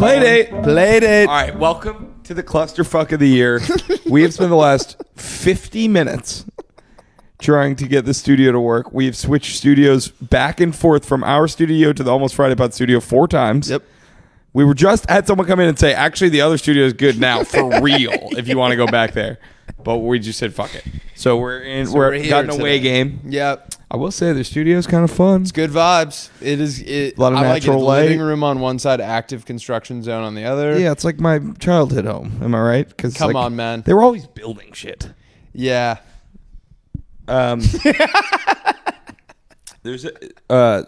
Playdate. All right, welcome to the clusterfuck of the year. We have spent the last 50 minutes trying to get the studio to work. We have switched studios back and forth from our studio to the Almost Friday Pod studio 4 times. Yep. We were just had someone come in and say, actually, the other studio is good now for real. If you want to go back there, but we just said fuck it. So we're got an away game. Yep. I will say the studio is kind of fun. It's good vibes. It is. A lot of I natural like it. light. Living room on one side, active construction zone on the other. Yeah, it's like my childhood home. Am I right? Because Come on, man. They were always building shit. Yeah. There's a.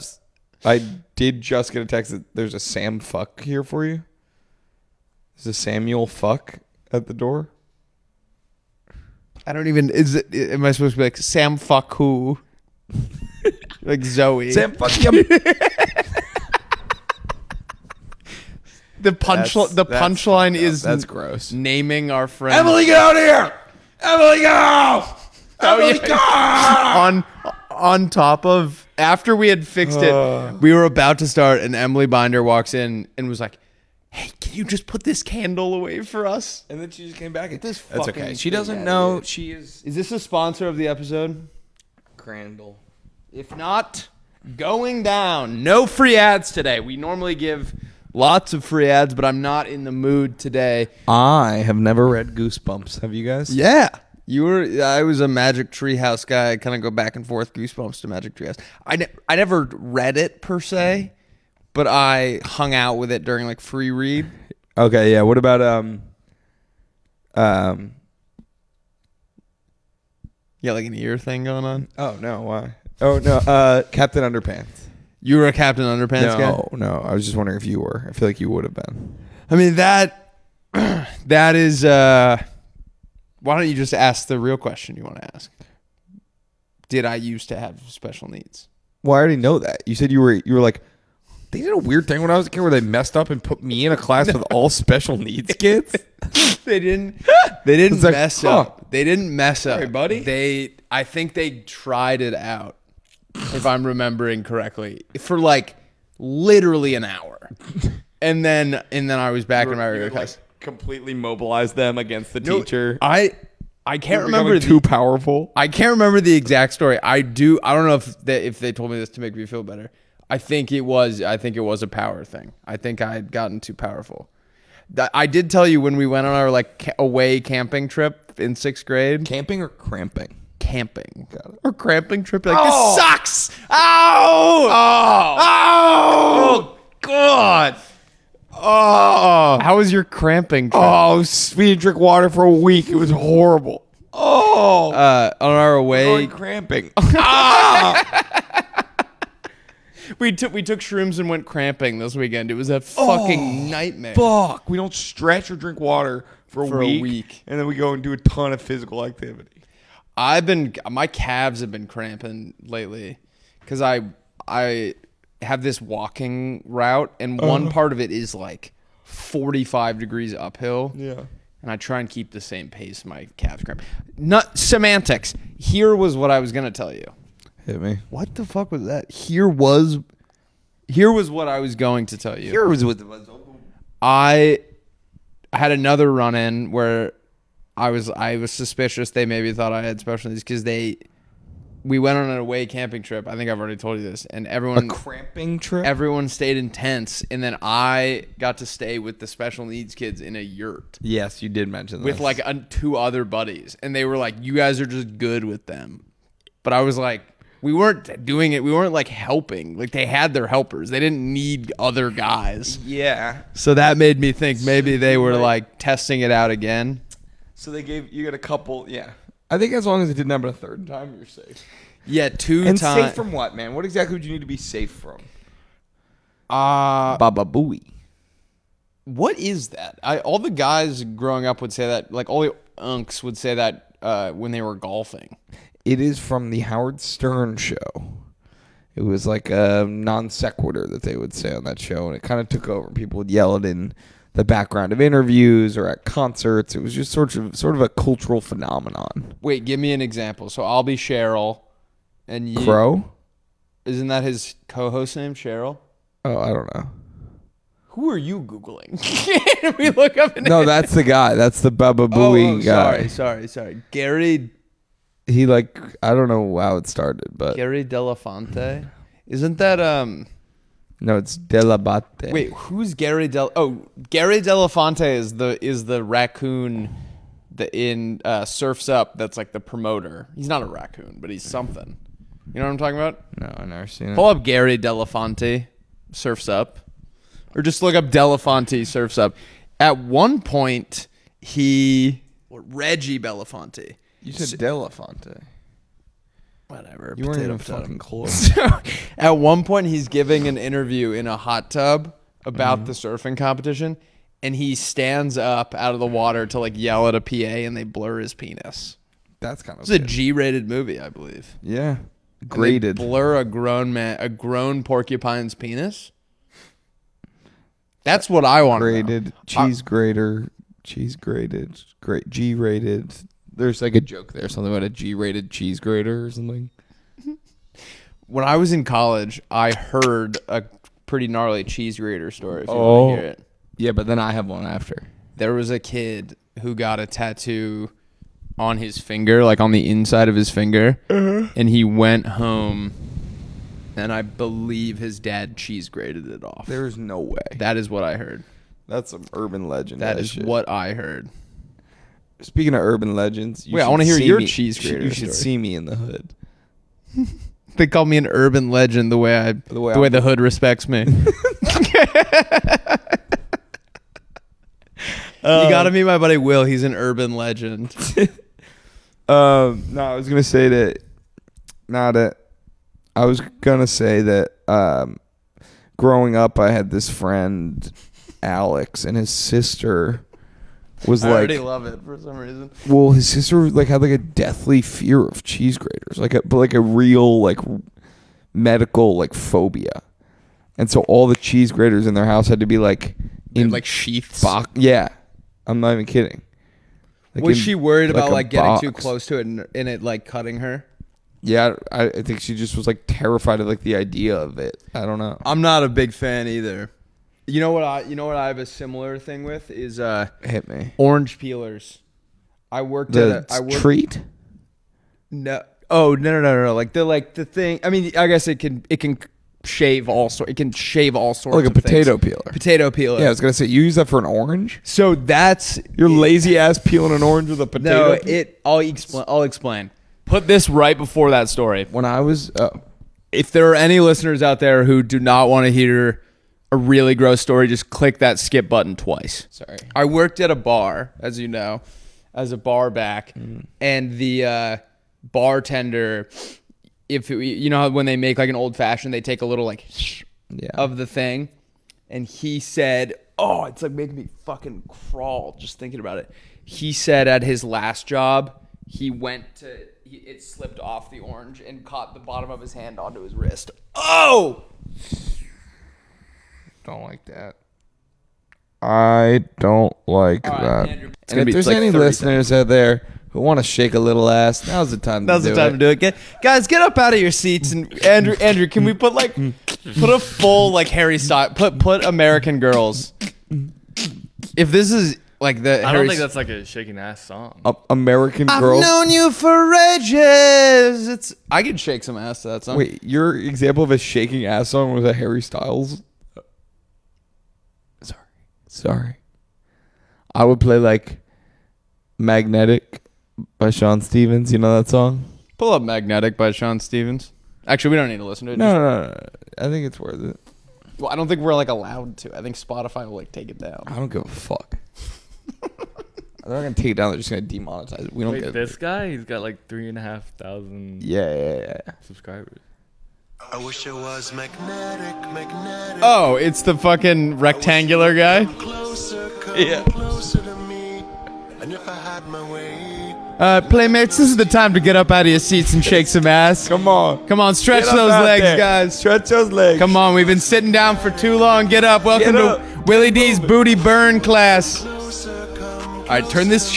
I did just get a text that there's a Sam fuck here for you. There's a Samuel fuck at the door. I don't even. Am I supposed to be like Sam fuck who? Like Zoe. Sam fuck him. The punchline is that's gross. Naming our friend Emily, get out of here! Emily, go! Emily, go! On top of, after we had fixed it, we were about to start, and Emily Binder walks in and was like, "Hey, can you just put this candle away for us?" And then she just came back. This That's fucking okay. She thing doesn't out know of she is Is this a sponsor of the episode? Crandall. If not, going down. No free ads today. We normally give lots of free ads, but I'm not in the mood today. I have never read Goosebumps. Have you guys? Yeah. I was a Magic Treehouse guy. I kind of go back and forth, Goosebumps to Magic Treehouse. I never read it per se, but I hung out with it during like free read. Okay, yeah. What about Yeah, like an ear thing going on. Oh no, why? Oh no, Captain Underpants. You were a Captain Underpants guy? No. I was just wondering if you were. I feel like you would have been. I mean that is why don't you just ask the real question you want to ask? Did I used to have special needs? Well, I already know that. You said you were like, they did a weird thing when I was a kid where they messed up and put me in a class with all special needs kids. They didn't mess up. They didn't mess up. Hey, buddy. I think they tried it out, if I'm remembering correctly, for like literally an hour. And then I was back in my regular class. Completely mobilize them against the teacher. I can't remember too powerful. I can't remember the exact story. I don't know if they told me this to make me feel better. I think it was a power thing. I think I had gotten too powerful. I did tell you when we went on our like away camping trip in 6th grade. Camping or cramping? Camping. Got it. Or cramping trip. Like, this sucks. Ow! Oh God. Oh, how was your cramping trip? Oh, we didn't drink water for a week. It was horrible. Oh, on our way cramping. we took shrooms and went cramping this weekend. It was a fucking nightmare. Fuck, we don't stretch or drink water for a week, and then we go and do a ton of physical activity. My calves have been cramping lately because I have this walking route, and one part of it is like 45 degrees uphill. Yeah. And I try and keep the same pace. My calves cramp. Not semantics. Here was what I was going to tell you. Hit me. What the fuck was that? Here was what I was going to tell you. Here was what was. I had another run-in where I was suspicious they maybe thought I had special needs because we went on an away camping trip. I think I've already told you this. And everyone... A cramping trip? Everyone stayed in tents. And then I got to stay with the special needs kids in a yurt. Yes, you did mention that. With like 2 other buddies. And they were like, you guys are just good with them. But I was like, we weren't doing it. We weren't like helping. Like they had their helpers. They didn't need other guys. Yeah. So that made me think maybe they were like testing it out again. So they gave you got a couple. Yeah. I think as long as it didn't happen a third time, you're safe. Yeah, 2 times. times. And safe from what, man? What exactly would you need to be safe from? Baba Booey. What is that? All the guys growing up would say that. Like all the unks would say that when they were golfing. It is from the Howard Stern show. It was like a non sequitur that they would say on that show, and it kind of took over. People would yell it in the background of interviews or at concerts. It was just sort of a cultural phenomenon. Wait, give me an example. So I'll be Cheryl, and you... Crow? Isn't that his co-host name, Cheryl? Oh, I don't know. Who are you Googling? We look up. No, that's the guy. That's the Baba Booey guy. Sorry. Gary He like, I don't know how it started, but Delafonte. Isn't that no, it's Delabate. Wait, who's Gary Delafonte is the raccoon that in Surf's Up. That's like the promoter. He's not a raccoon, but he's something. You know what I'm talking about? No, I've never seen it. Pull up Gary Delafonte, Surf's Up, or just look up Delafonte, Surf's Up. At one point, Reggie Belafonte. You said Delafonte. Whatever. You weren't even potato. fucking close. At one point, he's giving an interview in a hot tub about the surfing competition, and he stands up out of the water to like yell at a PA, and they blur his penis. That's kind of. It's a G-rated movie, I believe. Yeah. And Graded. they blur a grown porcupine's penis. That's what I want. Graded. Cheese grater. Cheese grated. Great. G-rated. There's like a joke there, something about a G-rated cheese grater or something. When I was in college, I heard a pretty gnarly cheese grater story. If you want to hear it. Yeah, but then I have one after. There was a kid who got a tattoo on his finger, like on the inside of his finger, and he went home, and I believe his dad cheese grated it off. There's no way. That is what I heard. That's some urban legend. That is shit. what I heard. Speaking of urban legends, Wait, I want to hear your cheese grater. You should see me in the hood. They call me an urban legend the way the hood respects me. You gotta meet my buddy Will. He's an urban legend. No, I was gonna say that. I was gonna say that. Growing up, I had this friend, Alex, and his sister was I like. already love it for some reason. Well, his sister like had like a deathly fear of cheese graters, like a real like medical like phobia, and so all the cheese graters in their house had to be like in like sheaths. Yeah, I'm not even kidding. Like was she worried about a like getting too box. close to it and it like cutting her? Yeah, I think she just was like terrified of like the idea of it. I don't know. I'm not a big fan either. You know what I have a similar thing with is Hit me. orange peelers. I worked treat. No. Oh no. Like the thing. I mean, I guess it can shave all sorts. It can shave all sorts. Like a of potato things. peeler. Potato peeler. Yeah, I was gonna say you use that for an orange. So that's Your lazy ass peeling an orange with a potato. No, I'll explain. Put this right before that story. When I was, If there are any listeners out there who do not want to hear a really gross story, just click that skip button twice. sorry. I worked at a bar, as you know, as a bar back, and the bartender, you know how when they make like an old fashioned, they take a little like of the thing, and he said, "Oh, it's like making me fucking crawl just thinking about it." He said at his last job, it slipped off the orange and caught the bottom of his hand onto his wrist. Oh! Don't like that. I don't like that. Andrew, And if there's any listeners out there who want to shake a little ass, now's the time to do it. Guys, get up out of your seats and Andrew, can we put a full like Harry Styles, put American Girls. If this is like I don't think that's like a shaking ass song. American I've Girl. known you for ages. I could shake some ass to that song. Wait, your example of a shaking ass song was a Harry Styles? Sorry. I would play like Magnetic by Sean Stevens. You know that song? Pull up Magnetic by Sean Stevens. Actually, we don't need to listen to it. No. I think it's worth it. Well, I don't think we're like allowed to. I think Spotify will like take it down. I don't give a fuck. They're not gonna take it down. They're just gonna demonetize it. We don't Wait, get this guy, he's got like 3,500 Yeah. subscribers. I wish it was magnetic. Oh, it's the fucking rectangular guy. Closer, Yeah. closer to me. And if I had my way, Playmates, this is the time to get up out of your seats and shake some ass. Come on. Stretch Get up those out legs, there. guys. Stretch those legs. Come on, we've been sitting down for too long. Get up. Welcome Get to up. Willie D's Booty Burn class. All right, turn this.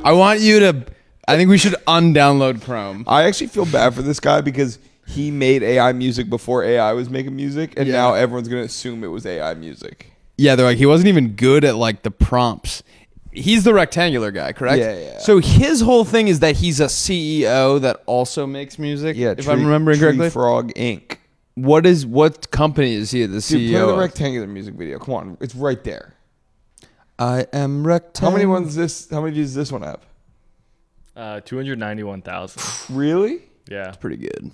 I want you to. I think we should undownload Chrome. I actually feel bad for this guy because he made AI music before AI was making music, and Yeah. now everyone's gonna assume it was AI music. Yeah, they're like, he wasn't even good at like the prompts. He's the rectangular guy, correct? Yeah. So his whole thing is that he's a CEO that also makes music. Yeah, if I'm remembering correctly. Frog Inc. What company is he the Dude, CEO play the of? rectangular music video. Come on, it's right there. I am rectangular. How many views does this one have? 291,000. Really? Yeah. Pretty good.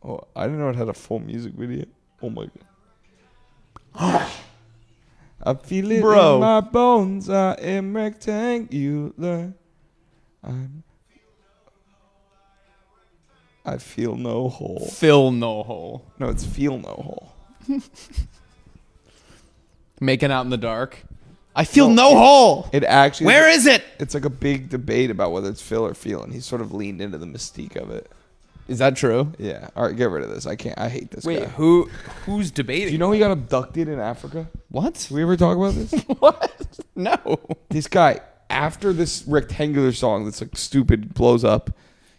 Oh, I didn't know it had a full music video. Oh my god. I feel it Bro. in my bones. I am rectangular. I feel no hole. Fill no hole. No, it's feel no hole. Making out in the dark. I feel no hole. It actually. Where is it? It's like a big debate about whether it's Phil or feel, and he's sort of leaned into the mystique of it. Is that true? Yeah. All right, get rid of this. I can't. I hate this Wait, guy. who's debating? Do you know he got abducted in Africa? what? Did we ever talk about this? What? No. This guy, after this rectangular song that's like stupid blows up,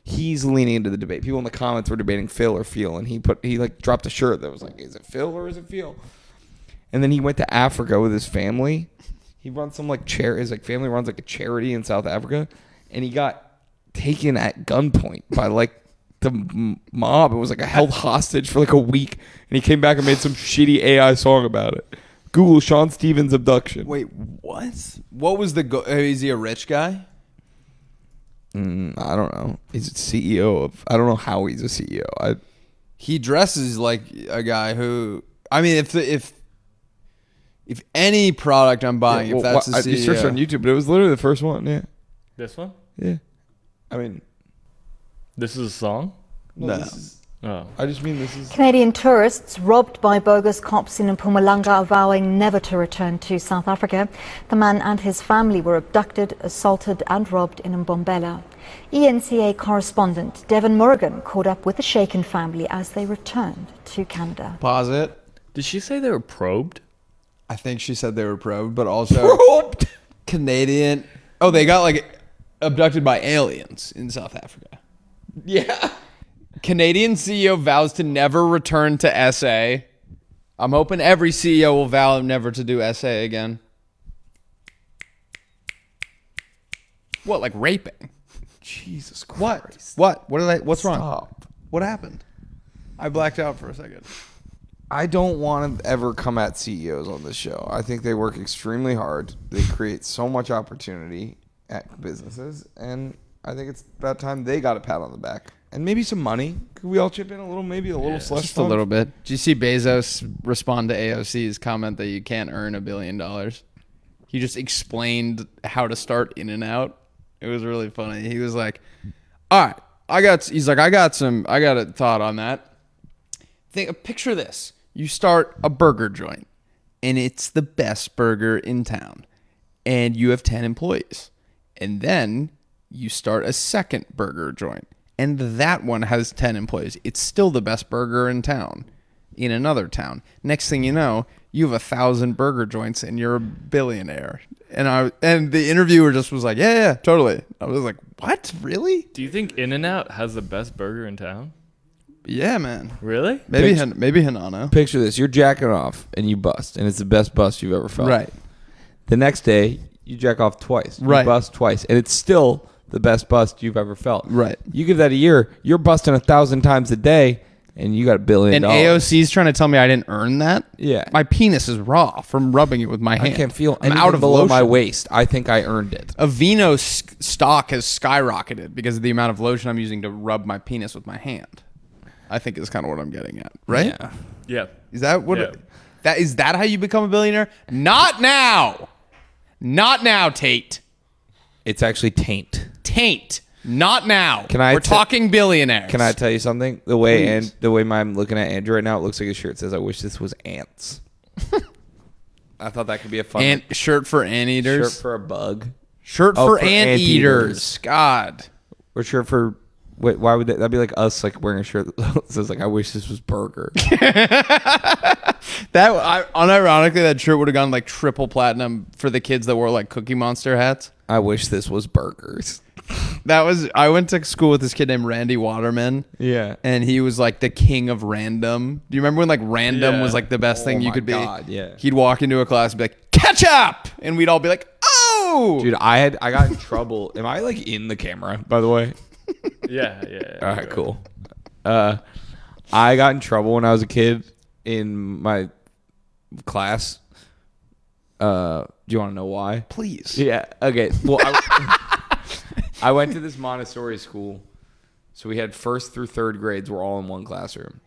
he's leaning into the debate. People in the comments were debating Phil or Feel, and he like dropped a shirt that was like, is it Phil or is it Feel? And then he went to Africa with his family. He runs some like his like family runs like a charity in South Africa, and he got taken at gunpoint by like the mob. It was like a held hostage for like a week, and he came back and made some shitty AI song about it. Google Sean Stevens abduction. Wait, what? What was the is he a rich guy? I don't know. He's a CEO of. I don't know how he's a CEO. He dresses like a guy who. I mean, if any product I'm buying, if that's a I CEO, searched on YouTube, but it was literally the first one. Yeah, This one? yeah. I mean, This is a song? No. this is, Oh. I just mean this is. Canadian tourists robbed by bogus cops in Mpumalanga are vowing never to return to South Africa. The man and his family were abducted, assaulted and robbed in Mbombela. ENCA correspondent Devon Morgan caught up with the shaken family as they returned to Canada. Pause it. Did she say they were probed? I think she said they were probed, but also Canadian. Oh, they got like abducted by aliens in South Africa. Yeah. Canadian CEO vows to never return to SA. I'm hoping every CEO will vow never to do SA again. What, like raping? Jesus Christ. What? What's wrong? Stop. What happened? I blacked out for a second. I don't want to ever come at CEOs on this show. I think they work extremely hard. They create so much opportunity at businesses, and I think it's about time they got a pat on the back. And maybe some money. Could we all chip in a little, maybe a little slush Just a little bit. Did you see Bezos respond to AOC's comment that you can't earn $1 billion? He just explained how to start In-N-Out. It was really funny. He was like, all right, I got a thought on that. Picture this. You start a burger joint, and it's the best burger in town, and you have 10 employees. And then you start a second burger joint, and that one has 10 employees. It's still the best burger in town, in another town. Next thing you know, you have 1,000 burger joints, and you're a billionaire. And the interviewer just was like, yeah, totally. I was like, what? Really? Do you think In-N-Out has the best burger in town? Yeah, man. Really? Maybe Hanano. Picture this. You're jacking off, and you bust, and it's the best bust you've ever felt. Right. The next day, you jack off twice. You Right. bust twice, and it's still the best bust you've ever felt. Right. You give that a year, you're busting 1,000 times a day, and you got $1 billion. And AOC's trying to tell me I didn't earn that? Yeah. My penis is raw from rubbing it with my hand. I can't feel I'm anything out of below lotion. my waist. I think I earned it. Aveeno stock has skyrocketed because of the amount of lotion I'm using to rub my penis with my hand. I think is kind of what I'm getting at, right? Yeah. Yeah. Is that what? Yeah. Is that how you become a billionaire? Not now. Not now, Tate. It's actually taint. Taint. Not now. We're talking billionaires. Can I tell you something? The way Please. the way I'm looking at Andrew right now, it looks like his shirt says, "I wish this was ants." I thought that could be a fun shirt for anteaters? shirt for a bug, Shirt Oh, for for anteaters. anteaters. God. or shirt for Wait, why would that'd be like us like wearing a shirt that says like I wish this was burger. Unironically, that shirt would have gone like triple platinum for the kids that wore like Cookie Monster hats. I wish this was burgers. I went to school with this kid named Randy Waterman. Yeah. And he was like the king of random. Do you remember when like random was like the best thing you could be? God, yeah. He'd walk into a class and be like, ketchup! And we'd all be like, oh! Dude, I got in trouble. Am I like in the camera, by the way? Yeah. All right, cool. I got in trouble when I was a kid in my class. Do you want to know why? Please. Yeah. Okay. Well, I went to this Montessori school, so we had first through third grades were all in one classroom.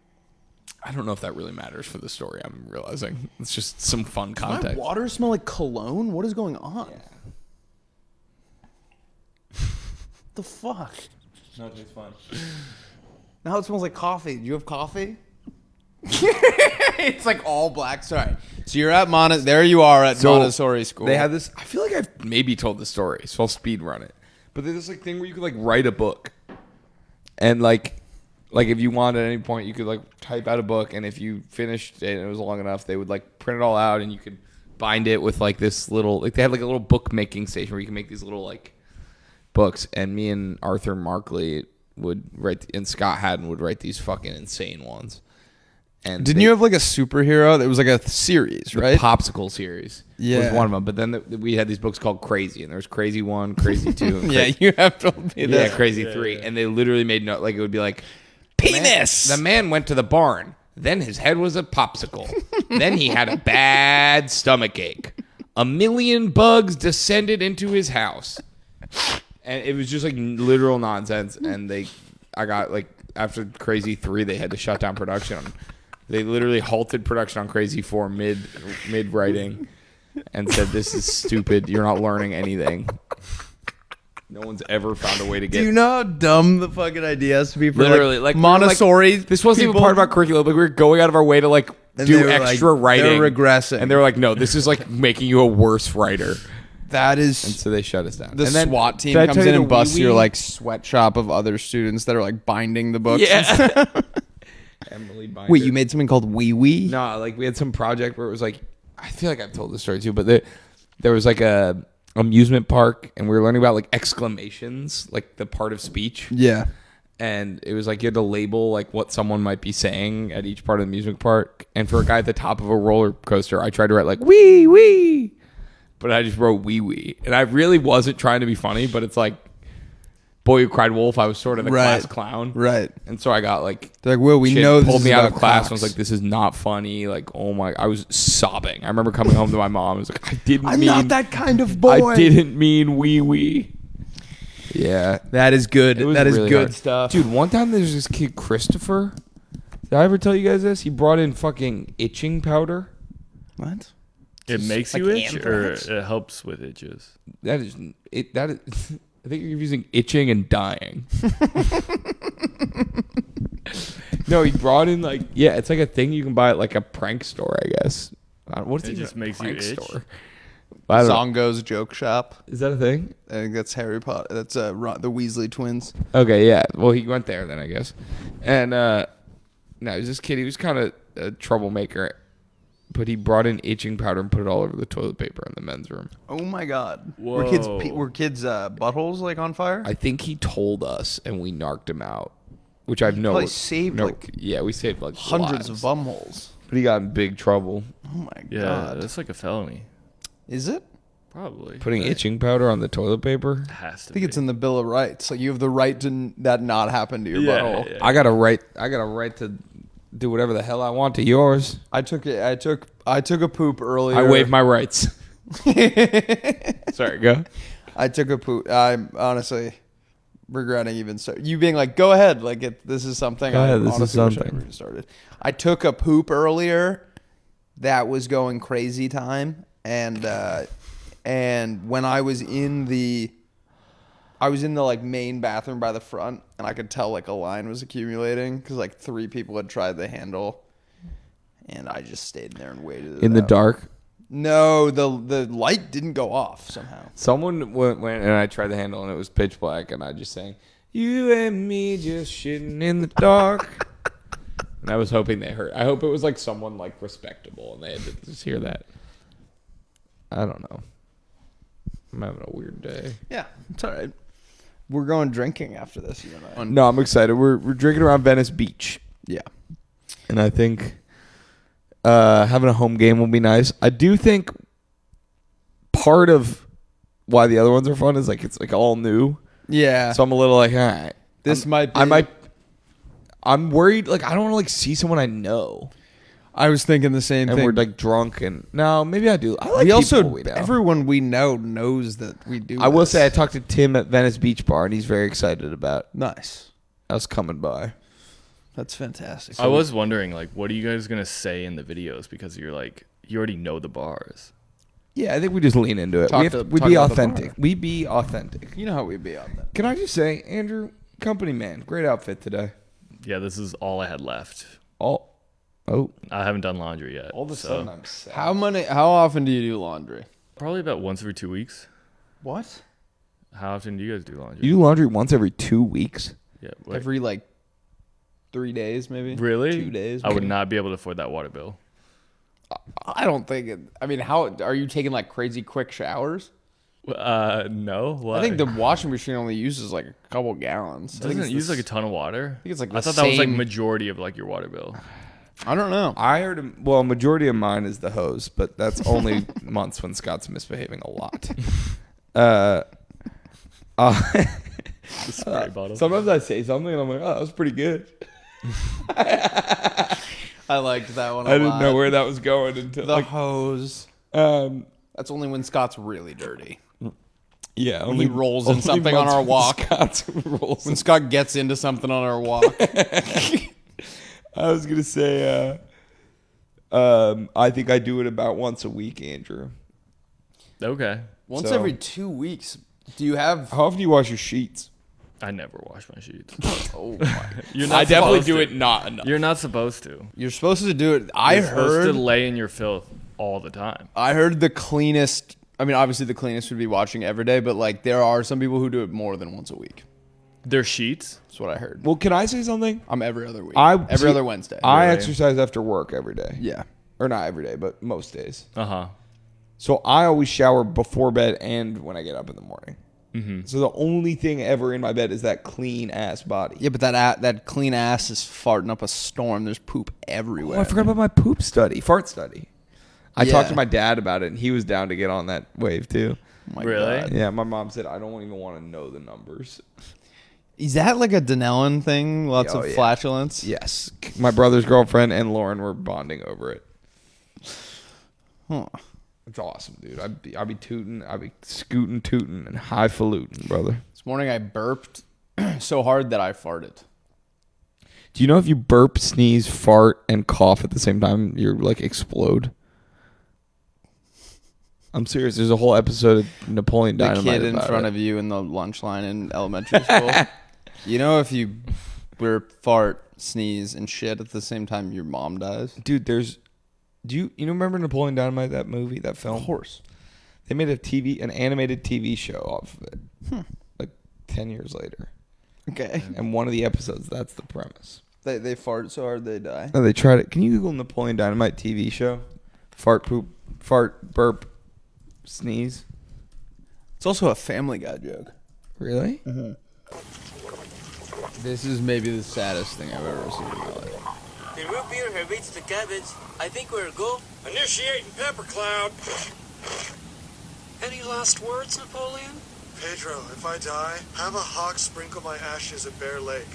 I don't know if that really matters for the story. I'm realizing it's just some fun context. Does my water smell like cologne? What is going on? The fuck? No, it's fun. Now it smells like coffee. Do you have coffee? It's like all black. Sorry. So you're at there you are at Montessori school. They had this. I feel like I've maybe told the story, so I'll speed run it. But there's this like thing where you could like write a book, and like if you wanted at any point, you could like type out a book, and if you finished it and it was long enough, they would like print it all out, and you could bind it with like this little like they had like a little book making station where you can make these little like books. And me and Arthur Markley would write, and Scott Haddon would write these fucking insane ones. And didn't you have like a superhero? That was like a series, right? The Popsicle series was one of them. But then we had these books called Crazy, and there was Crazy 1, Crazy 2. And yeah, you have told me that. Yeah, Crazy 3. Yeah. And they literally made like it would be like, penis! The man went to the barn. Then his head was a popsicle. Then he had a bad stomach ache. 1,000,000 bugs descended into his house. And it was just like literal nonsense. And I got like, after Crazy 3, they had to shut down production. They literally halted production on Crazy 4 mid writing and said, "This is stupid. You're not learning anything." No one's ever found a way to get. Do you know how dumb the fucking idea has to be for literally like Montessori? This wasn't even part of our curriculum. Like we were going out of our way to like do extra writing. They're regressing, and they were like, "No, this is like making you a worse writer." That is, and so they shut us down. The and then, SWAT team comes in and busts your like sweatshop of other students that are like binding the books. Yeah. Emily Binder. Wait, you made something called Wee Wee? No, like we had some project where it was like, I feel like I've told this story too, but there was like a amusement park, and we were learning about like exclamations, like the part of speech. Yeah. And it was like you had to label like what someone might be saying at each part of the amusement park. And for a guy at the top of a roller coaster, I tried to write like wee wee, but I just wrote wee wee, and I really wasn't trying to be funny, but it's like Boy Who Cried Wolf. I was sort of the class clown, right? And so I got like, they're like, well, we know this pulled me out of class. Cox. And I was like, this is not funny. Like, oh my, I was sobbing. I remember coming home to my mom. I was like, I'm not that kind of boy. I didn't mean wee wee. Yeah, that is good. That is really good hard stuff, dude. One time there's this kid Christopher. Did I ever tell you guys this? He brought in fucking itching powder. What? It makes like you itch, anthrax? or it helps with itches? That is it. That is. I think you're using itching and dying. No, he brought in like, yeah, it's like a thing you can buy at like a prank store, I guess. What's It even just a makes you prank itch? store? I don't know. Zongo's Joke Shop. Is that a thing? I think that's Harry Potter. That's the Weasley twins. Okay, yeah. Well, he went there then, I guess. And no, he was this kid. He was kind of a troublemaker, but he brought in itching powder and put it all over the toilet paper in the men's room. Oh my god! Whoa. Were kids buttholes like on fire? I think he told us, and we narked him out, which I've no. Probably saved yeah, we saved like hundreds lives. of bumholes. But he got in big trouble. Oh my Yeah, god! that's like a felony. Is it? Probably. Putting itching powder on the toilet paper. Has to I think it's in the Bill of Rights. Like you have the right to that not happen to your butthole. Yeah. I got a right to do whatever the hell I want to yours. I took a poop earlier. I waive my rights. Sorry, go. I took a poop. I'm honestly regretting even start. You being like, go ahead. Like this is something. Go ahead, I this is honestly wish I something. never started. I took a poop earlier. That was going crazy time, and when I was in the like main bathroom by the front, and I could tell like a line was accumulating because like 3 people had tried the handle, and I just stayed in there and waited. In the dark. No, the light didn't go off somehow. Someone went and I tried the handle and it was pitch black, and I just saying, You and me just shitting in the dark. And I was hoping they heard. I hope it was like someone like respectable and they had to just hear that. I don't know. I'm having a weird day. Yeah, it's all right. We're going drinking after this, you and I. No, I'm excited. We're drinking around Venice Beach. Yeah. And I think having a home game will be nice. I do think part of why the other ones are fun is like it's like all new. Yeah. So I'm a little like, all right. I'm worried. Like I don't want to like see someone I know I was thinking the same and thing. we're like drunk and no, maybe I do. I like we also people we know. everyone we know knows that we do. I will this. say I talked to Tim at Venice Beach Bar and he's very excited about Nice. us coming by. That's fantastic. I was wondering, like, what are you guys gonna say in the videos? Because you're like, you already know the bars. Yeah, I think we just lean into it. Talk We to- be talk about the authentic. bar. We be authentic. You know how we be on that. Can I just say, Andrew, company man, great outfit today. Yeah, this is all I had left. Oh, I haven't done laundry yet. all of a so sudden I'm sad. How often do you do laundry? probably about once every 2 weeks. What? How often do you guys do laundry? You do laundry once every 2 weeks? Yeah, wait. Every like 3 days, maybe. Really? 2 days. I would not be able to afford that water bill. I don't think it. I mean, how are you taking like crazy quick showers? No. Why? I think the washing machine only uses like a couple gallons. doesn't it use like a ton of water. I think it's like I the thought that was like same- majority of like your water bill. I don't know. I heard, well, majority of mine is the hose, but that's only months when Scott's misbehaving a lot. The spray bottle. Sometimes I say something and I'm like, oh, that was pretty good. I liked that one. I didn't know where that was going until the like, hose. um, That's only when Scott's really dirty. yeah, When he rolls in something on our walk. Scott rolls When Scott gets into something on our walk. I was gonna say, I think I do it about once a week, Andrew. Okay. Once So- every 2 weeks. Do you have? How often do you wash your sheets? I never wash my sheets. Oh my! You're I definitely supposed do to. it not enough. You're not supposed to. You're supposed to do it. I You're supposed heard. to lay in your filth all the time. I heard the cleanest. I mean, obviously the cleanest would be watching every day, but like there are some people who do it more than once a week. Their sheets. That's what I heard. Well, can I say something? I'm every other week. See, every other Wednesday. I Really? exercise after work every day. Yeah. Or not every day, but most days. Uh-huh. So I always shower before bed and when I get up in the morning. Mm-hmm. So the only thing ever in my bed is that clean ass body. Yeah, but that clean ass is farting up a storm. There's poop everywhere. Oh, I forgot about my fart study. I Yeah. talked to my dad about it, and he was down to get on that wave too. Oh my Really? God. Yeah, my mom said I don't even want to know the numbers. Is that like a Danellen thing? Lots Oh, of yeah. flatulence? Yes, my brother's girlfriend and Lauren were bonding over it. Huh. It's awesome, dude. I'd be tooting, I'd be scooting, tooting, and highfalutin, brother. This morning I burped so hard that I farted. Do you know if you burp, sneeze, fart, and cough at the same time, you're like explode? I'm serious. There's a whole episode of Napoleon The Dynamite kid in about front it. of you in the lunch line in elementary school. You know, if you burp, fart, sneeze, and shit at the same time, your mom dies. Dude, do you remember Napoleon Dynamite, that movie, that film? Of course. They made an animated TV show off of it. Like 10 years later. Okay. And one of the episodes, that's the premise. They fart so hard they die. No, they tried it. Can you Google Napoleon Dynamite TV show? Fart, burp, sneeze. It's also a Family Guy joke. Really? This is maybe the saddest thing I've ever seen in my life. The root beer have reached the cabins. I think we're go. Initiating pepper cloud. Any last words, Napoleon? Pedro, if I die, have a hawk sprinkle my ashes at Bear Lake.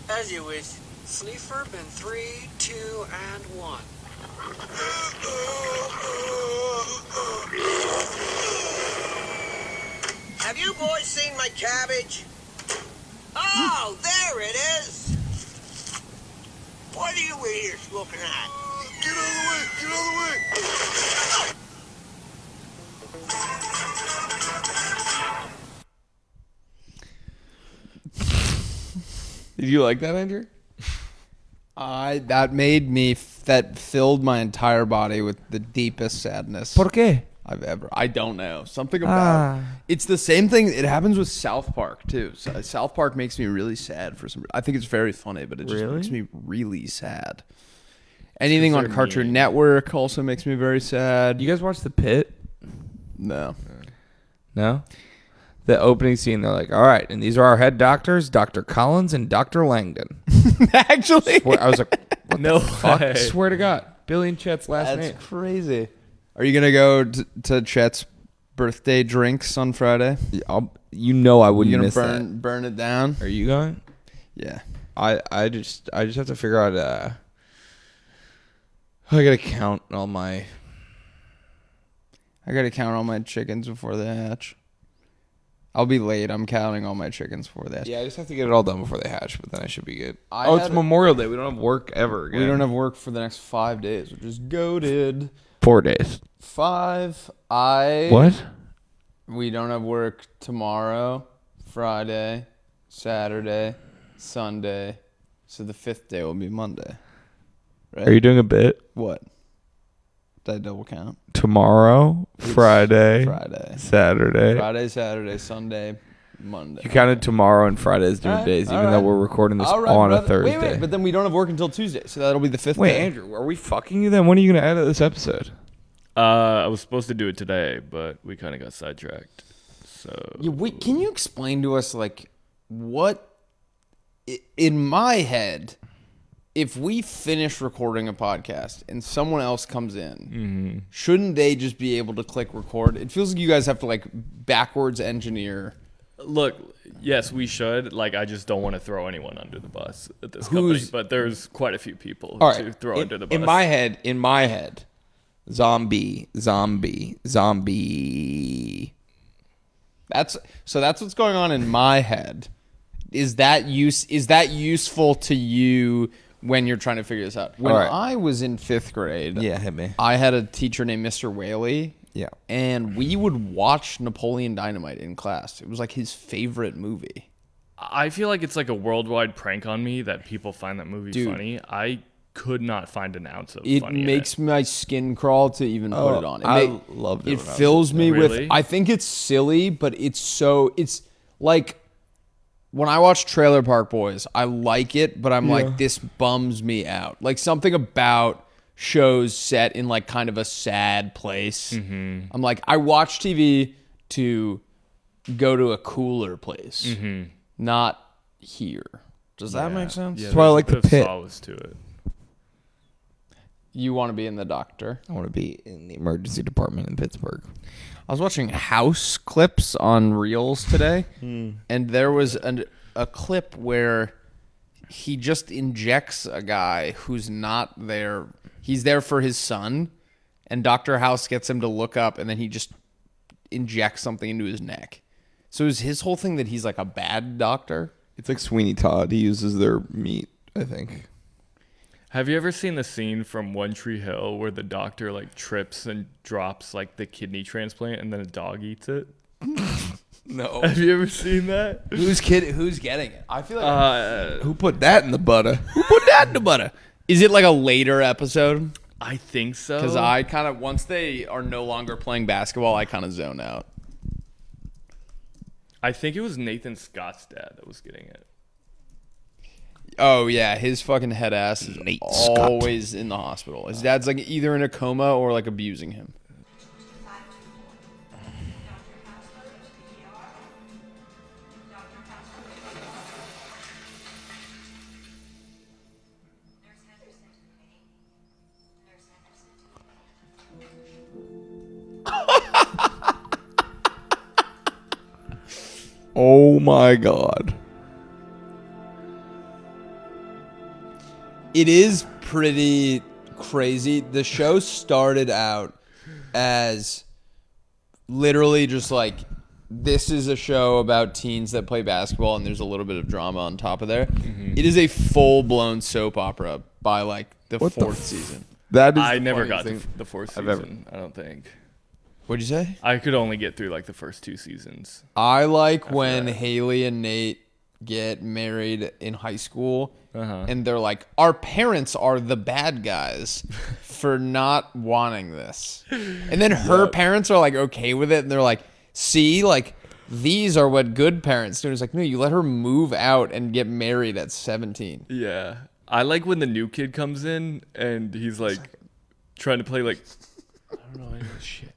As you wish. Sleeper, been 3, 2, and 1. Have you boys seen my cabbage? Oh, there it is. What are you idiots looking at? Get out of the way! Get out of the way! Did you like that, Andrew? That filled my entire body with the deepest sadness ¿Por qué? I've ever. I don't know. Something about it's the same thing. It happens with South Park too. So South Park makes me really sad for some. I think it's very funny, but it just makes me really sad. Anything on Cartoon Network also makes me very sad. You guys watch The Pit? No. No? The opening scene, they're like, all right, and these are our head doctors, Dr. Collins and Dr. Langdon. Actually, I was like, what No the fuck? way. I swear to God. Billy and Chet's last name. that's crazy. Are you gonna go to Chet's birthday drinks on Friday? You know I You wouldn't gonna miss that. burn it down? Are you going? Yeah. I just have to figure out I gotta count all my I gotta count all my chickens before they hatch. I'll be late. I'm counting all my chickens before they hatch. Yeah, I just have to get it all done before they hatch, but then I should be good. I It's had- Memorial Day. We don't have work ever again. We don't have work for the next 5 days, which is goated. 4 days. 5. What? We don't have work tomorrow, Friday, Saturday, Sunday. So the 5th day will be Monday. Right? Are you doing a bit? What? Did I double count? Tomorrow, Friday, Friday. Saturday. Friday, Saturday, Sunday, Monday. You counted tomorrow and Friday as doing All right, days, all even though right. we're recording this All right, on a brother. Thursday. Wait, but then we don't have work until Tuesday, so that'll be the 5th Wait, day. Andrew, are we fucking you then? When are you going to edit this episode? I was supposed to do it today, but we kind of got sidetracked. So Yeah, wait, can you explain to us, like, what, in my head, if we finish recording a podcast and someone else comes in, shouldn't they just be able to click record? It feels like you guys have to, like, backwards engineer. look, yes, we should. Like, I just don't want to throw anyone under the bus at this company, but there's quite a few people All to right. throw under the bus. In my head, zombie. That's what's going on in my head. Is that useful to you when you're trying to figure this out? When All right. I was in 5th grade, Yeah, hit me. I had a teacher named Mr. Whaley. Yeah. And we would watch Napoleon Dynamite in class. It was like his favorite movie. I feel like it's like a worldwide prank on me that people find that movie Dude. funny. I could not find an ounce of It funny makes in it. my skin crawl to even put it on. I loved it It when I was fills me with. Really? I think it's silly, but it's like when I watch Trailer Park Boys, I like it, but I'm like, this bums me out. Like something about shows set in like kind of a sad place. I'm like, I watch TV to go to a cooler place, not here. Does that make sense? Yeah, That's why I there's like a The bit of Pit. solace to it. You want to be in the doctor? I want to be in the emergency department in Pittsburgh. I was watching House clips on Reels today, and there was a clip where he just injects a guy who's not there. He's there for his son, and Dr. House gets him to look up, and then he just injects something into his neck. So is his whole thing that he's like a bad doctor? It's like Sweeney Todd. He uses their meat, I think. Have you ever seen the scene from One Tree Hill where the doctor like trips and drops like the kidney transplant and then a dog eats it? No. Have you ever seen that? Who's getting it? I feel like Who put that in the butter? who put that in the butter? Is it like a later episode? I think so. Because I kind of, once they are no longer playing basketball, I kind of zone out. I think it was Nathan Scott's dad that was getting it. Oh, yeah. His fucking head ass is Nate Scott. always in the hospital. His dad's like either in a coma or like abusing him. Oh my God. It is pretty crazy. The show started out as literally just like, this is a show about teens that play basketball and there's a little bit of drama on top of there. It is a full-blown soap opera by like the What the fourth season. That is I the never funniest got thing the fourth I've season, I don't think. What'd you say? I could only get through like the first two seasons. I like when Haley and Nate get married in high school, Uh-huh. and they're like, our parents are the bad guys for not wanting this. And then her parents are like okay with it, and they're like, see, like these are what good parents do. And it's like, no, you let her move out and get married at 17. Yeah. I like when the new kid comes in and he's like trying to play like I don't know any of this shit.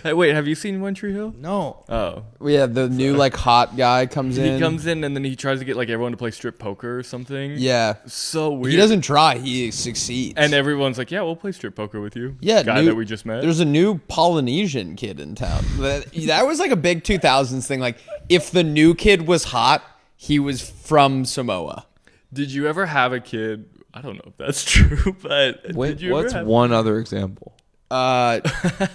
Hey, wait, have you seen One Tree Hill? No. Oh. Yeah, the new like hot guy comes in. He comes in and then he tries to get like everyone to play strip poker or something. Yeah. So weird. He doesn't try, he succeeds. And everyone's like, yeah, we'll play strip poker with you. Yeah, Guy that we just met. There's a new Polynesian kid in town. That was like a big 2000s thing. Like, if the new kid was hot, he was from Samoa. Did you ever have a kid? I don't know if that's true, but Wait, did you what's ever have... one other example?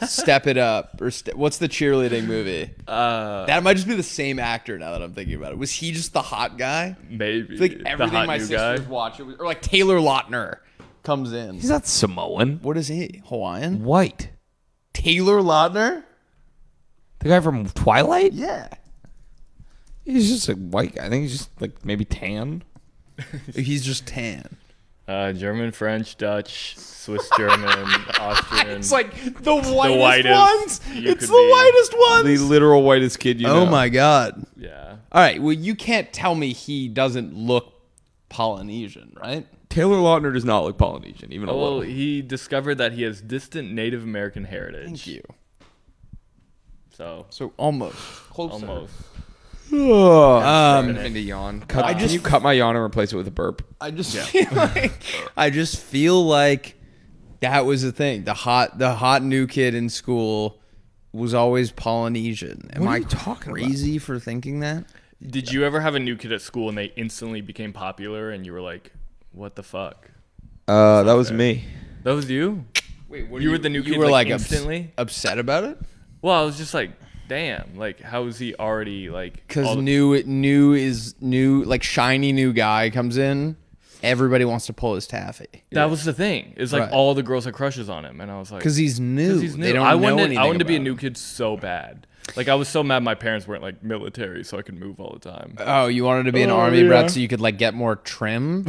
Step It Up or what's the cheerleading movie? That might just be the same actor now that I'm thinking about it. Was he just the hot guy? Maybe. Like the everything hot my new sisters guy. watch, or like Taylor Lautner comes in. He's not Samoan. What is he? Hawaiian? White. Taylor Lautner? The guy from Twilight? Yeah. He's just a white guy. I think he's just like maybe tan. He's just tan. German, French, Dutch, Swiss German, Austrian. It's like the whitest, whitest ones. you It's could the be. whitest ones. The literal whitest kid you know. Oh my god. Yeah. All right. Well, you can't tell me he doesn't look Polynesian, right? Taylor Lautner does not look Polynesian, even a Well, little. he discovered that he has distant Native American heritage. Thank you. So So almost closer. almost. Into yawn. I Can you cut my yawn and replace it with a burp? I just feel like that was the thing. The hot new kid in school was always Polynesian. Am What are I you talking about? crazy for thinking that? Did you ever have a new kid at school and they instantly became popular and you were like, what the fuck? That was me. That was you? Wait, what You were the new kid, You were like, like instantly? upset about it? Well, I was just like, damn, like how is he already like Because all the- new is new, like shiny new guy comes in. Everybody wants to pull his taffy That was the thing. It's like Right. all the girls had crushes on him and I was like, because he's new. 'cause he's new. They don't I know wanted anything to be a about new him. kid so bad. Like I was so mad my parents weren't like military so I could move all the time. Oh, you wanted to be an Oh, army yeah. brat so you could like get more trim?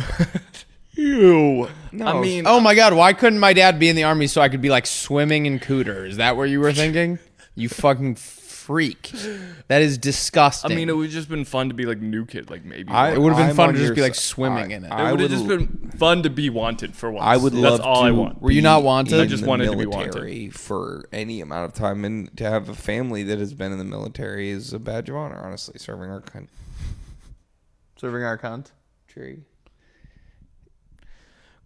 Ew. I mean, Oh my god, why couldn't my dad be in the army so I could be like swimming in cooter? Is that what you were thinking? You fucking freak. That is disgusting. I mean, it would just been fun to be like new kid, like maybe. I- it would have been I'm fun on to just your be like si- swimming in it. I it would have would just l- been fun to be wanted for once. I would That's love all to. I want. Were you not wanted? I just in wanted the to be wanted. military for any amount of time, and to have a family that has been in the military is a badge of honor. Honestly, serving our country. Serving our cunt.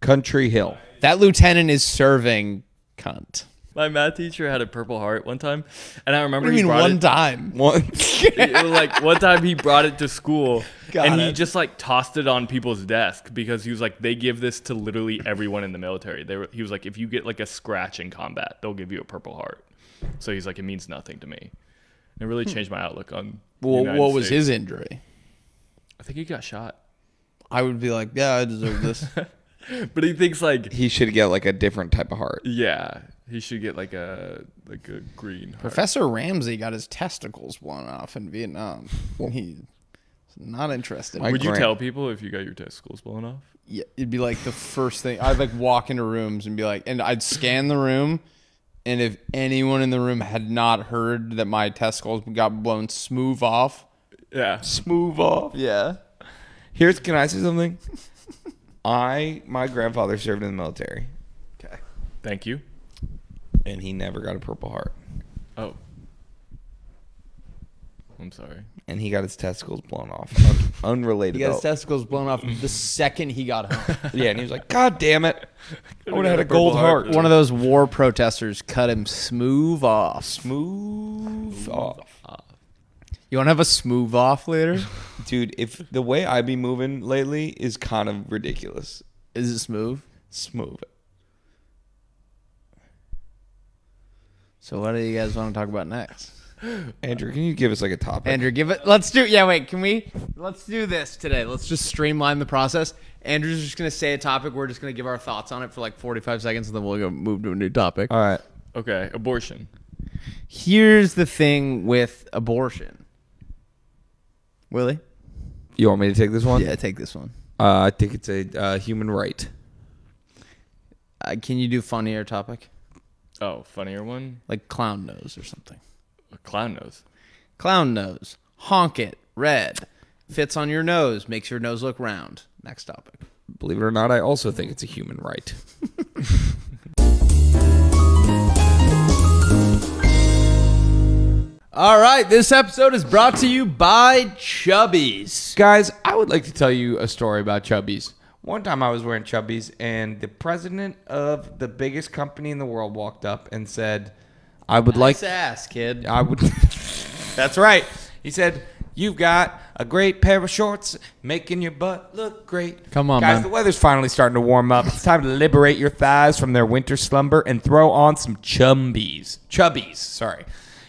Country Hill. That lieutenant is serving cunt. My math teacher had a Purple Heart one time, and I remember What do he you mean brought one it. time? It was like one time he brought it to school, Got and he it. just like tossed it on people's desk because he was like, they give this to literally everyone in the military. He was like, if you get like a scratch in combat, they'll give you a Purple Heart. So he's like, it means nothing to me. It really changed my outlook on. Well, United what was States. his injury? I think he got shot, I would be like, yeah, I deserve this. but he thinks like, He should get like a different type of heart. yeah, he should get like a green heart. Professor Ramsey got his testicles blown off in Vietnam. He's not interested. My Would you grand- tell people if you got your testicles blown off? Yeah, it'd be like the first thing. I'd like walk into rooms and be like, and I'd scan the room, and if anyone in the room had not heard that my testicles got blown smoove off, Yeah. Smoove off. yeah, Can I say something? My grandfather served in the military, Thank you. and he never got a Purple Heart. Oh. I'm sorry. And he got his testicles blown off. Unrelated. he got his though. testicles blown off the second he got home. Yeah, and he was like, God damn it. I would have had a Purple gold Heart. heart. One of those war protesters cut him smooth off. Smooth off. You want to have a smooth off later? Dude, if the way I be moving lately is kind of ridiculous. Is it smooth? Smooth. So what do you guys want to talk about next? Andrew, can you give us like a topic? Andrew, let's do this today. Let's just streamline the process. Andrew's just going to say a topic. We're just going to give our thoughts on it for like 45 seconds, and then we'll move to a new topic. All right. Okay, abortion. Here's the thing with abortion. Willie? You want me to take this one? Yeah, take this one. I think it's a human right. Can you do funnier topic? Oh, funnier one? Like clown nose or something. A clown nose. Clown nose. Honk it. Red. Fits on your nose. Makes your nose look round. Next topic. Believe it or not, I also think it's a human right. All right, this episode is brought to you by Chubbies. Guys, I would like to tell you a story about Chubbies. One time I was wearing Chubbies, and the president of the biggest company in the world walked up and said, I would like... Nice ass, kid. I would... That's right. He said, you've got a great pair of shorts making your butt look great. Come on, guys, man. the weather's finally starting to warm up. It's time to liberate your thighs from their winter slumber and throw on some Chubbies. Chubbies, sorry.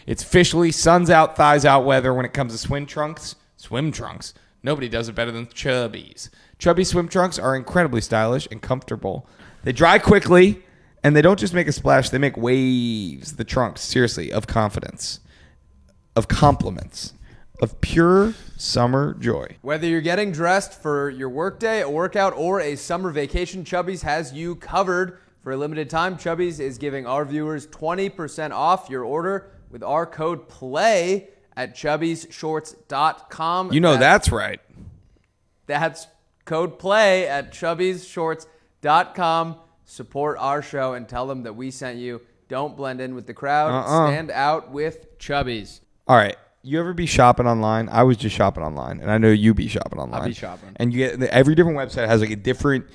It's officially suns out, thighs out weather when it comes to swim trunks. Swim trunks. Nobody does it better than Chubbies. Chubby swim trunks are incredibly stylish and comfortable. They dry quickly, and they don't just make a splash. They make waves. The trunks, seriously, of confidence, of compliments, of pure summer joy. Whether you're getting dressed for your workday, a workout, or a summer vacation, Chubbies has you covered. For a limited time, Chubbies is giving our viewers 20% off your order with our code PLAY at chubbiesshorts.com. You know that's right. That's code PLAY at chubbiesshorts.com. Support our show and tell them that we sent you. Don't blend in with the crowd. Stand out with Chubbies. All right. You ever be shopping online? I was just shopping online, and I know you be shopping online. I be shopping. And you get every different website has like a different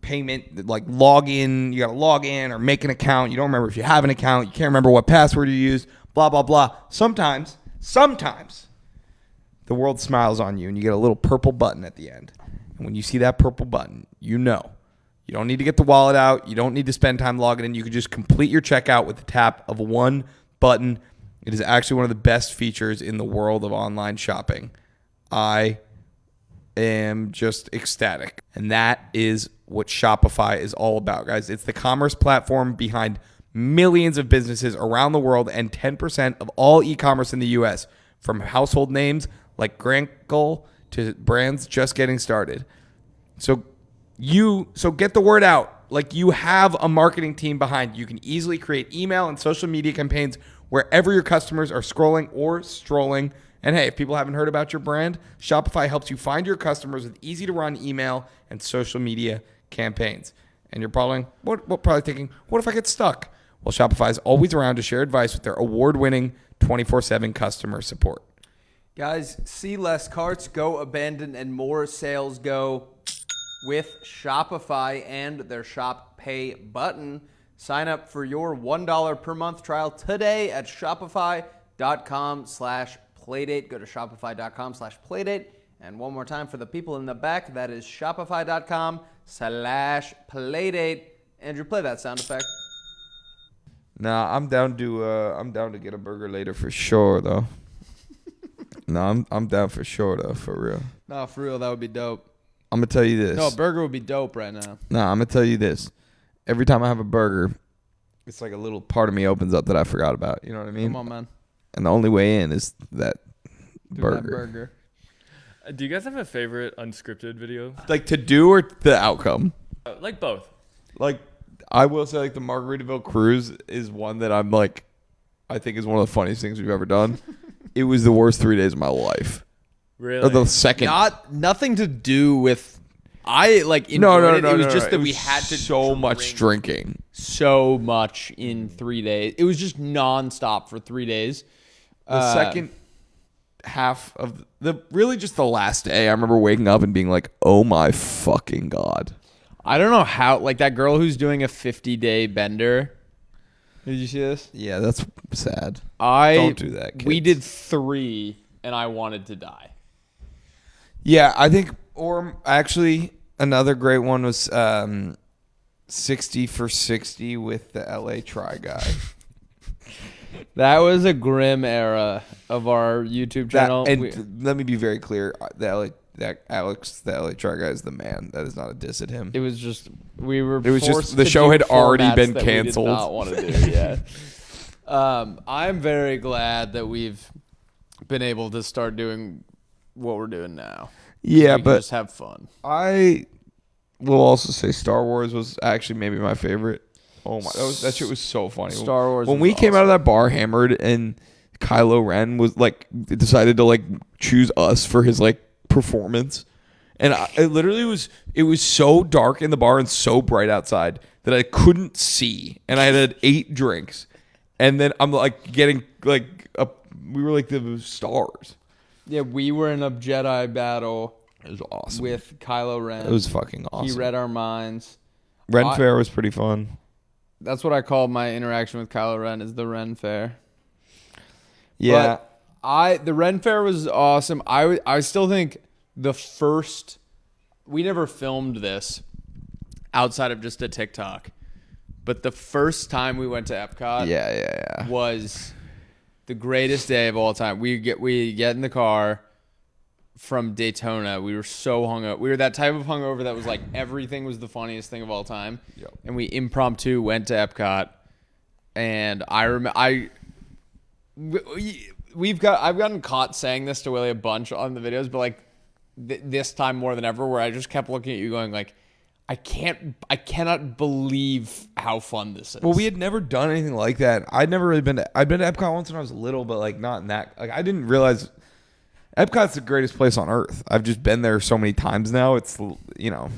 payment, like login. You got to log in or make an account. You don't remember if you have an account. You can't remember what password you used. Blah, blah, blah. Sometimes the world smiles on you and you get a little purple button at the end. And when you see that purple button, you know. You don't need to get the wallet out. You don't need to spend time logging in. You can just complete your checkout with the tap of one button. It is actually one of the best features in the world of online shopping. I am just ecstatic. And that is what Shopify is all about, guys. It's the commerce platform behind millions of businesses around the world and 10% of all e-commerce in the U.S., from household names like Grankle to brands just getting started. So get the word out. Like, you have a marketing team behind you. You can easily create email and social media campaigns wherever your customers are scrolling or strolling. And hey, if people haven't heard about your brand, Shopify helps you find your customers with easy-to-run email and social media campaigns. And you're probably thinking, what if I get stuck? Well, Shopify is always around to share advice with their award-winning 24/7 customer support. Guys, see less carts, go abandoned, and more sales go with Shopify and their Shop Pay button. Sign up for your $1 per month trial today at shopify.com/playdate. Go to shopify.com/playdate. And one more time for the people in the back, that is shopify.com/playdate. Andrew, play that sound effect. Nah, I'm down to get a burger later for sure though. No, I'm down for sure though, for real. No, for real, that would be dope. I'm gonna tell you this. No, a burger would be dope right now. Nah, I'm gonna tell you this. Every time I have a burger, it's like a little part of me opens up that I forgot about. You know what I mean? Come on, man. And the only way in is that Do burger. that burger. Do you guys have a favorite unscripted video? Like, to do or the outcome? Like both. Like, I will say, like, the Margaritaville cruise is one that I'm like, I think is one of the funniest things we've ever done. It was the worst 3 days of my life. Really? Or the second. Nothing to do with. I like enjoyed No. It was just that It we was had to so much drinking. so much in 3 days. It was just nonstop for 3 days. The second half of really just the last day, I remember waking up and being like, oh my fucking God. I don't know how, like that girl who's doing a 50-day bender. Did you see this? Yeah, that's sad. Don't do that, kids. We did 3 and I wanted to die. Yeah, I think, or actually another great one was 60 for 60 with the LA Try guy. That was a grim era of our YouTube channel. Let me be very clear. The LA Try guy is the man. That is not a diss at him. It was just it was just the show had already been canceled. We did not want to do. Yeah. I'm very glad that we've been able to start doing what we're doing now. Yeah, We can but just have fun. I will also say Star Wars was actually maybe my favorite. Oh my, that shit was so funny. Star Wars When was we came out of awesome. that bar hammered and Kylo Ren was like decided to like choose us for his like performance, and it literally was so dark in the bar and so bright outside that I couldn't see, and I had 8 drinks, and then I'm like getting like we were like the stars. Yeah, we were in a Jedi battle It was awesome. with Kylo Ren. It was fucking awesome. He read our minds. Ren Fair was pretty fun. That's what I call my interaction with Kylo Ren, is the Ren Fair. Yeah. But the Ren Fair was awesome. I still think we never filmed this outside of just a TikTok, but the first time we went to Epcot Yeah. was the greatest day of all time. We get in the car from Daytona. We were so hungover. We were that type of hungover that was like everything was the funniest thing of all time. Yep. And we impromptu went to Epcot, and I've gotten caught saying this to Willie a bunch on the videos, but like this time more than ever, where I just kept looking at you going like, I cannot believe how fun this is. Well, we had never done anything like that. I'd never really I'd been to Epcot once when I was little, but like not in that. Like I didn't realize Epcot's the greatest place on earth. I've just been there so many times now. It's, you know.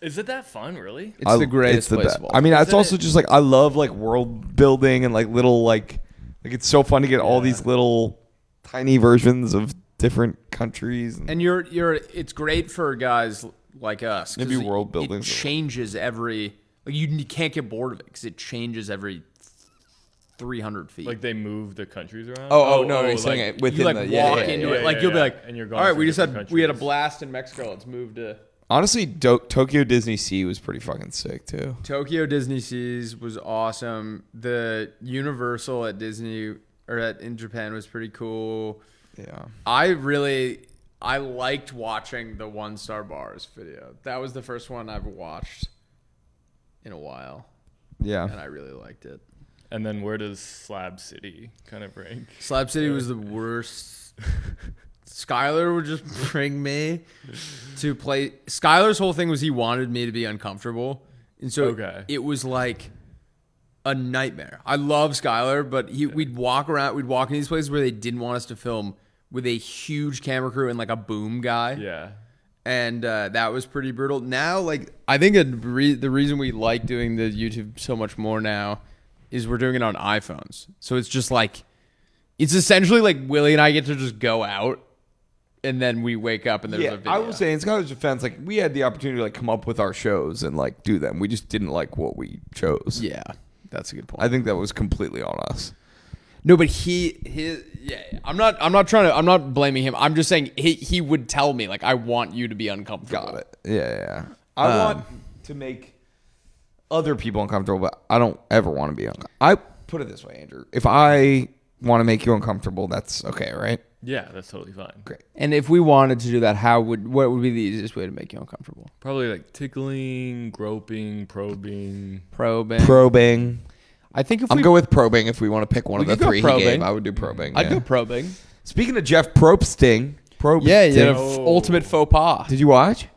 Is it that fun, really? It's the greatest place best. of all. I mean, it's Isn't also it- just like I love like world building and like little like it's so fun to get all these little tiny versions of different countries. And it's great for guys like us. 'cause Maybe world building. It changes every, like you can't get bored of it because it changes every 300 feet. Like they move the countries around? no, he's saying it within you like the walk yeah, into yeah, it, like yeah, you'll be yeah. like, And you're going all right, through we just different we had a countries. blast in Mexico. Let's move to Honestly, Tokyo Disney Sea was pretty fucking sick too. Tokyo Disney Seas was awesome. The Universal at Disney in Japan was pretty cool. Yeah. I liked watching the 1-star bars video. That was the first one I've watched in a while, Yeah. and I really liked it. And then where does Slab City kind of rank? Slab City was the worst. Skylar would just bring me to play. Skylar's whole thing was he wanted me to be uncomfortable. And so it was like a nightmare. I love Skylar, but we'd walk in these places where they didn't want us to film with a huge camera crew and like a boom guy. Yeah. And that was pretty brutal. Now, like, I think the reason we like doing the YouTube so much more now is we're doing it on iPhones. So it's just like, it's essentially like Willie and I get to just go out and then we wake up and there's a video. I will say in Skylar's defense, like we had the opportunity to like come up with our shows and like do them. We just didn't like what we chose. Yeah, that's a good point. I think that was completely on us. No, but I'm not blaming him. I'm just saying he would tell me like, I want you to be uncomfortable. Got it. Yeah. I want to make other people uncomfortable, but I don't ever want to be uncomfortable. I put it this way, Andrew. If I want to make you uncomfortable, that's okay, right? Yeah, that's totally fine. Great. And if we wanted to do that, what would be the easiest way to make you uncomfortable? Probably like tickling, groping, probing. Probing. I think if I'm going with probing if we want to pick one of We the could go 3 he probing. gave. I would do probing. I'd yeah. go probing. Speaking of Jeff Probsting. Yeah, he did an Oh. ultimate faux pas. Did you watch?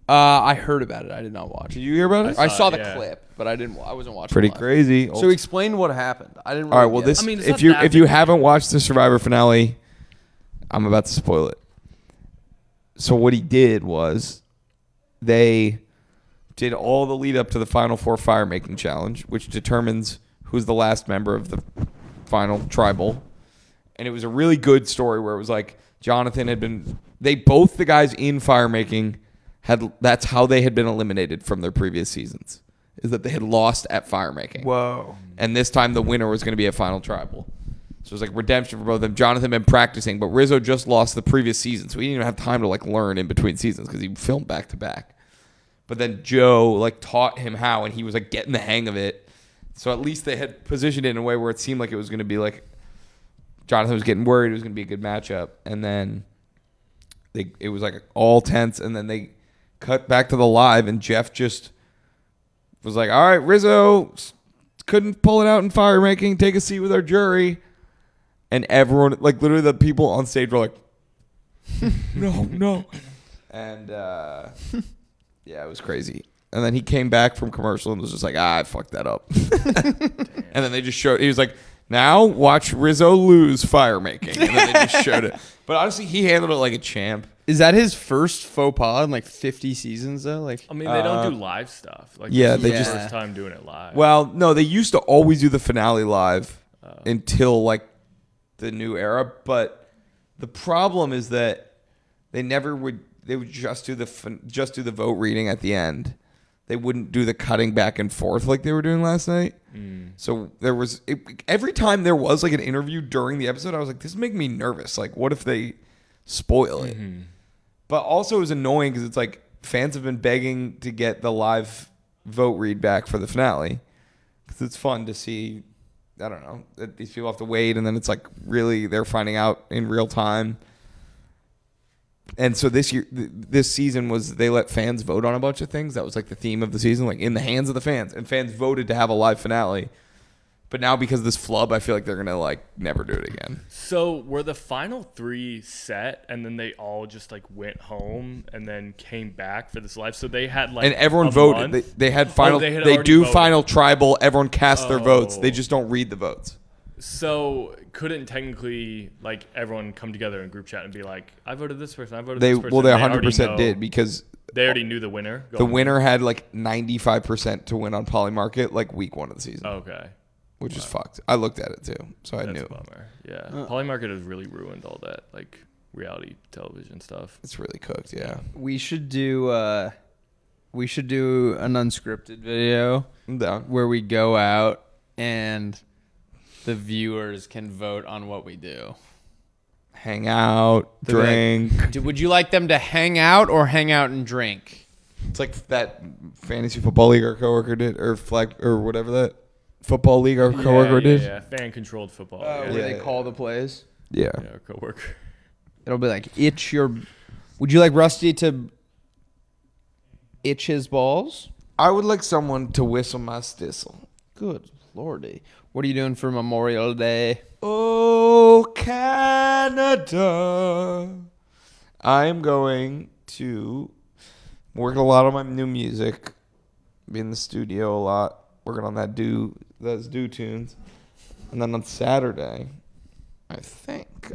I heard about it. I did not watch. Did you hear about it? I saw the yeah. clip, but I wasn't watching. Pretty live. crazy. So explain what happened. I didn't. All right. really Well, get this. it. I mean, it's if not you that if you big. haven't watched the Survivor finale, I'm about to spoil it. So what he did was, they did all the lead up to the Final Four fire making challenge, which determines who's the last member of the final tribal, and it was a really good story where it was like Jonathan had been. Both the guys in fire making had. That's how they had been eliminated from their previous seasons. Is that they had lost at fire making. Whoa. And this time the winner was going to be a final tribal. So it was like redemption for both of them. Jonathan had been practicing, but Rizzo just lost the previous season, so he didn't even have time to like learn in between seasons because he filmed back to back. But then Joe like taught him how, and he was like getting the hang of it. So at least they had positioned it in a way where it seemed like it was going to be like Jonathan was getting worried it was going to be a good matchup, and then it was like all tense, and then they cut back to the live, and Jeff just was like, "All right, Rizzo couldn't pull it out in fire making. Take a seat with our jury." And everyone, like literally the people on stage were like, no. And yeah, it was crazy. And then he came back from commercial and was just like, I fucked that up. And then they just showed, he was like, now watch Rizzo lose fire making. And then they just showed it. But honestly, he handled it like a champ. Is that his first faux pas in like 50 seasons though? Like, I mean, they don't do live stuff. Like, yeah, this they is just- the first time doing it live. Well, no, they used to always do the finale live until like the new era. But the problem is that they never would. They would just do the vote reading at the end. They wouldn't do the cutting back and forth like they were doing last night. So there was every time there was like an interview during the episode, I was like, this is making me nervous. Like, what if they spoil it? But also it was annoying because it's like fans have been begging to get the live vote read back for the finale because it's fun to see. I don't know, that these people have to wait, and then it's like really they're finding out in real time. And so this season was they let fans vote on a bunch of things. That was like the theme of the season, like in the hands of the fans. And fans voted to have a live finale. But now because of this flub, I feel like they're gonna like never do it again. So were the final 3 set, and then they all just like went home and then came back for this live? So they had like And everyone a voted. month? They had final. they had they already do voted. final tribal. Everyone casts their votes. They Oh. just don't read the votes. So couldn't technically like everyone come together in group chat and be like, I voted this person, I voted They this person. well, they and 100% already did know- because they already knew the winner. the going in. winner had like 95% to win on Polymarket like week 1 of the season, Okay. which is fucked. I looked at it too, so I That's knew. a bummer. Yeah. Polymarket has really ruined all that like reality television stuff. It's really cooked. Yeah. we should do an unscripted video I'm down. where we go out and the viewers can vote on what we do. Hang out, They'll be like, drink. Would you like them to hang out or hang out and drink? It's like that fantasy football league our coworker did, or flag, or whatever that football league our coworker did. Yeah, fan controlled football. Where yeah. they call the plays? Yeah. Yeah, our coworker. It'll be like, would you like Rusty to itch his balls? I would like someone to whistle my stissel. Good lordy. What are you doing for Memorial Day? Oh, Canada. I am going to work a lot on my new music. Be in the studio a lot, working on those do tunes. And then on Saturday, I think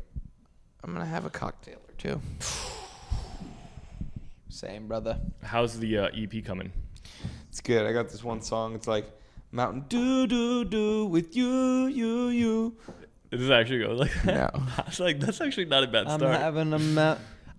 I'm going to have a cocktail or two. Same, brother. How's the EP coming? It's good. I got this one song. It's like Mountain Dew with you. Does it actually go like that? No. I was like, that's actually not a bad I'm start. having a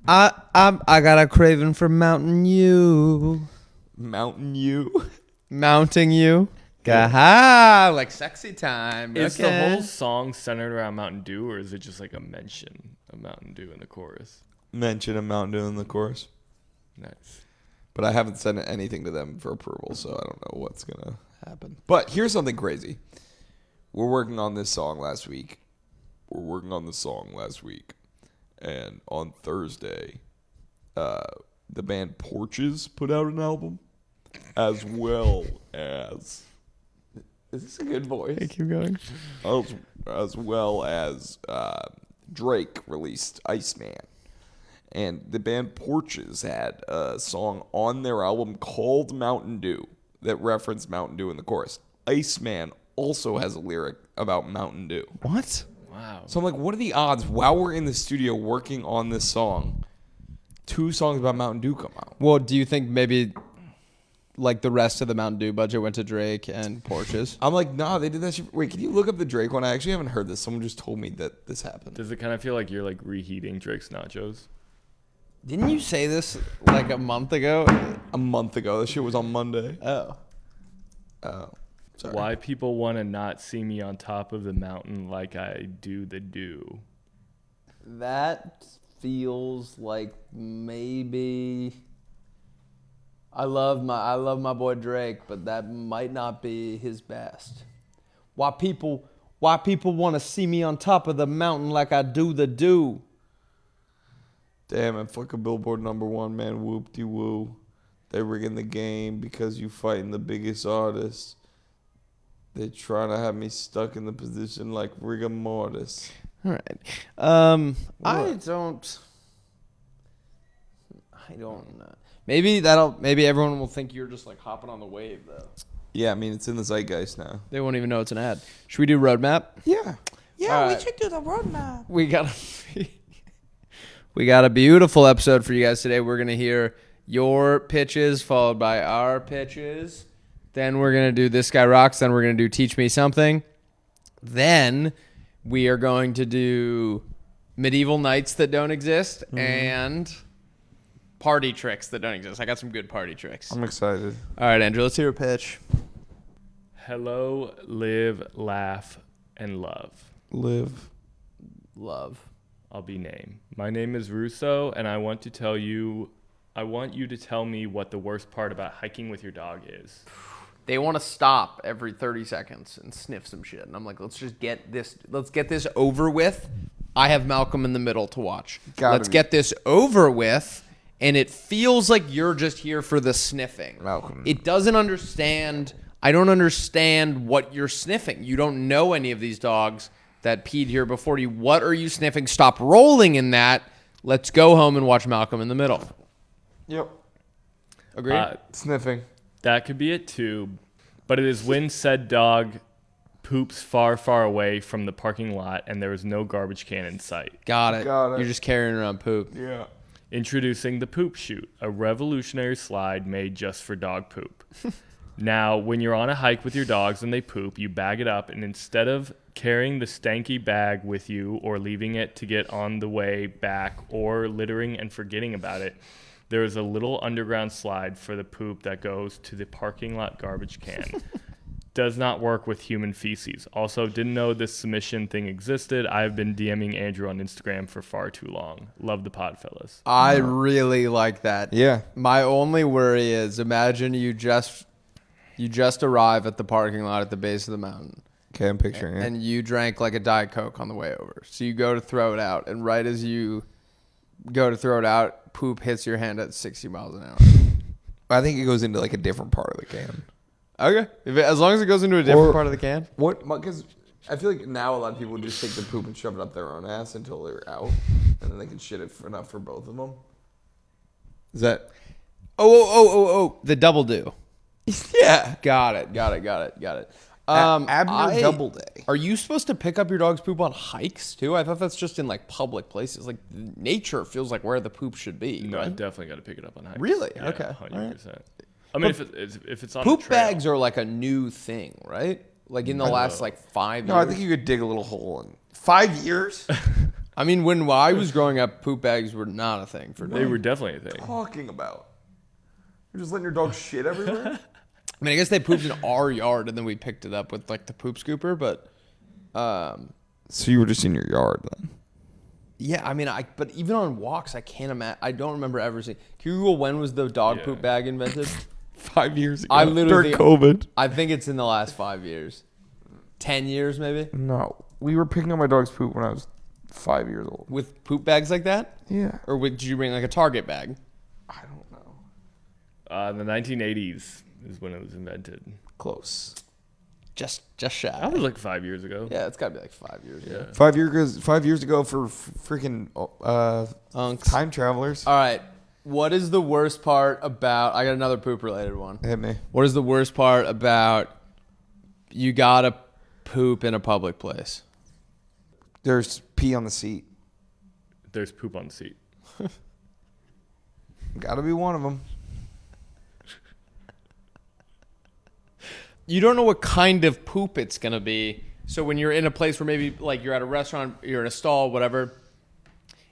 I got a craving for Mountain You. Mountain You. Mounting you. Gaha, like sexy time. Is the Okay. whole song centered around Mountain Dew, or is it just like a mention of Mountain Dew in the chorus? Mention a Mountain Dew in the chorus. Nice. But I haven't sent anything to them for approval, so I don't know what's going to happen. But here's something crazy. We're working on this song last week. And on Thursday, the band Porches put out an album, as well as... Is this a good voice? Hey, keep going. As well as Drake released Iceman. And the band Porches had a song on their album called Mountain Dew that referenced Mountain Dew in the chorus. Iceman also has a lyric about Mountain Dew. What? Wow. So I'm like, what are the odds while we're in the studio working on this song, 2 songs about Mountain Dew come out? Well, do you think maybe like the rest of the Mountain Dew budget went to Drake and Porches? I'm like, nah, they did that shit. Wait, can you look up the Drake one? I actually haven't heard this. Someone just told me that this happened. Does it kind of feel like you're like reheating Drake's nachos? Didn't you say this like a month ago? A month ago. This shit was on Monday. Oh. Sorry. Why people want to not see me on top of the mountain like I do the dew? That feels like maybe I love my boy Drake, but that might not be his best. Why people want to see me on top of the mountain like I do the dew? Damn, and fucking Billboard #1, man. Whoop-de-woo. They rigging the game because you fighting the biggest artist. They trying to have me stuck in the position like rigor mortis. All right. I don't. I don't know. Maybe everyone will think you're just like hopping on the wave though. Yeah, I mean, it's in the zeitgeist now. They won't even know it's an ad. Should we do roadmap? Yeah. All right. should do the roadmap. We got a beautiful episode for you guys today. We're gonna hear your pitches followed by our pitches. Then we're gonna do This Guy Rocks. Then we're gonna do Teach Me Something. Then we are going to do medieval knights that don't exist and party tricks that don't exist. I got some good party tricks. I'm excited. All right, Andrew, let's hear a pitch. Hello, live, laugh, and love. Live. Love. I'll be name. My name is Russo, and I want you to tell me what the worst part about hiking with your dog is. They want to stop every 30 seconds and sniff some shit. And I'm like, let's get this over with. I have Malcolm in the Middle to watch. Let's get this over with. And it feels like you're just here for the sniffing. Malcolm. It doesn't understand. I don't understand what you're sniffing. You don't know any of these dogs that peed here before you. What are you sniffing? Stop rolling in that. Let's go home and watch Malcolm in the Middle. Yep. Agree? Sniffing. That could be it too, but it is when said dog poops far, far away from the parking lot and there is no garbage can in sight. Got it. Got it. You're just carrying around poop. Yeah. Introducing the Poop Chute, a revolutionary slide made just for dog poop. Now, when you're on a hike with your dogs and they poop, you bag it up, and instead of carrying the stanky bag with you or leaving it to get on the way back or littering and forgetting about it, there is a little underground slide for the poop that goes to the parking lot garbage can. Does not work with human feces. Also, didn't know this submission thing existed. I've been DMing Andrew on Instagram for far too long. Love the pod, fellas. I really like that. Yeah. My only worry is imagine you just arrive at the parking lot at the base of the mountain. Okay, I'm picturing it. And you drank like a Diet Coke on the way over. So you go to throw it out, and right as you go to throw it out, poop hits your hand at 60 miles an hour. I think it goes into like a different part of the can. Okay. As long as it goes into a different part of the can. What? Because I feel like now a lot of people just take the poop and shove it up their own ass until they're out, and then they can shit it enough for both of them. Is that? Oh. The double do. Yeah. Got it. Abner Doubleday. Are you supposed to pick up your dog's poop on hikes too? I thought that's just in like public places. Like nature feels like where the poop should be. No, right? I definitely got to pick it up on hikes. Really? Yeah, Okay. 100%. I mean, if it's on Poop the trail. bags are like a new thing, right? Like in the last like 5 years. No, I think you could dig a little hole in 5 years. I mean, when I was growing up, poop bags were not a thing for dogs. They were definitely a thing. Talking about? You're just letting your dog shit everywhere. I mean, I guess they pooped in our yard, and then we picked it up with like the poop scooper. But So you were just in your yard then? yeah, I mean, but even on walks, I can't imagine. I don't remember ever seeing. Can you Google when was the dog poop bag invented? 5 years ago. I literally during COVID. I think it's in the last 5 years, 10 years maybe. No, we were picking up my dog's poop when I was 5 years old. With poop bags like that, Yeah. or did you bring like a Target bag? I don't know. The 1980s is when it was invented. Close. Just shy. That was like 5 years ago. Yeah, it's got to be like 5 years ago. 5 years ago for freaking Unks. time travelers. All right. What is the worst part about? I got another poop related one. Hit me. What is the worst part about you gotta poop in a public place? There's pee on the seat. There's poop on the seat. Gotta be one of them. You don't know what kind of poop it's gonna be. So when you're in a place where maybe like you're at a restaurant, you're in a stall, whatever.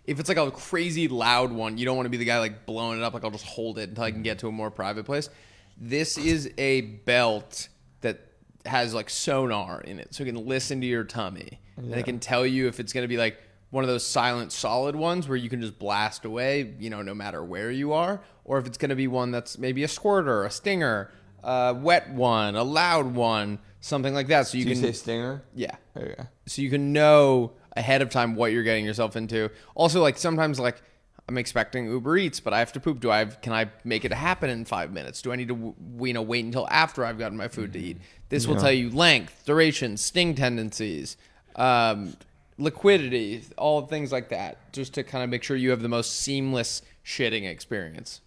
If it's like a crazy loud one, you don't want to be the guy like blowing it up. Like I'll just hold it until I can get to a more private place. This is a belt that has like sonar in it, so it can listen to your tummy, and it can tell you if it's gonna be like one of those silent solid ones where you can just blast away, no matter where you are, or if it's gonna be one that's maybe a squirter, a stinger, a wet one, a loud one, something like that. So you Did can you say stinger? yeah. Okay. So you can know ahead of time what you're getting yourself into. Also, like sometimes like I'm expecting Uber Eats, but I have to poop. Can I make it happen in 5 minutes? Do I need to wait until after I've gotten my food to eat? This will tell you length, duration, sting tendencies, liquidity, all things like that, just to kind of make sure you have the most seamless shitting experience.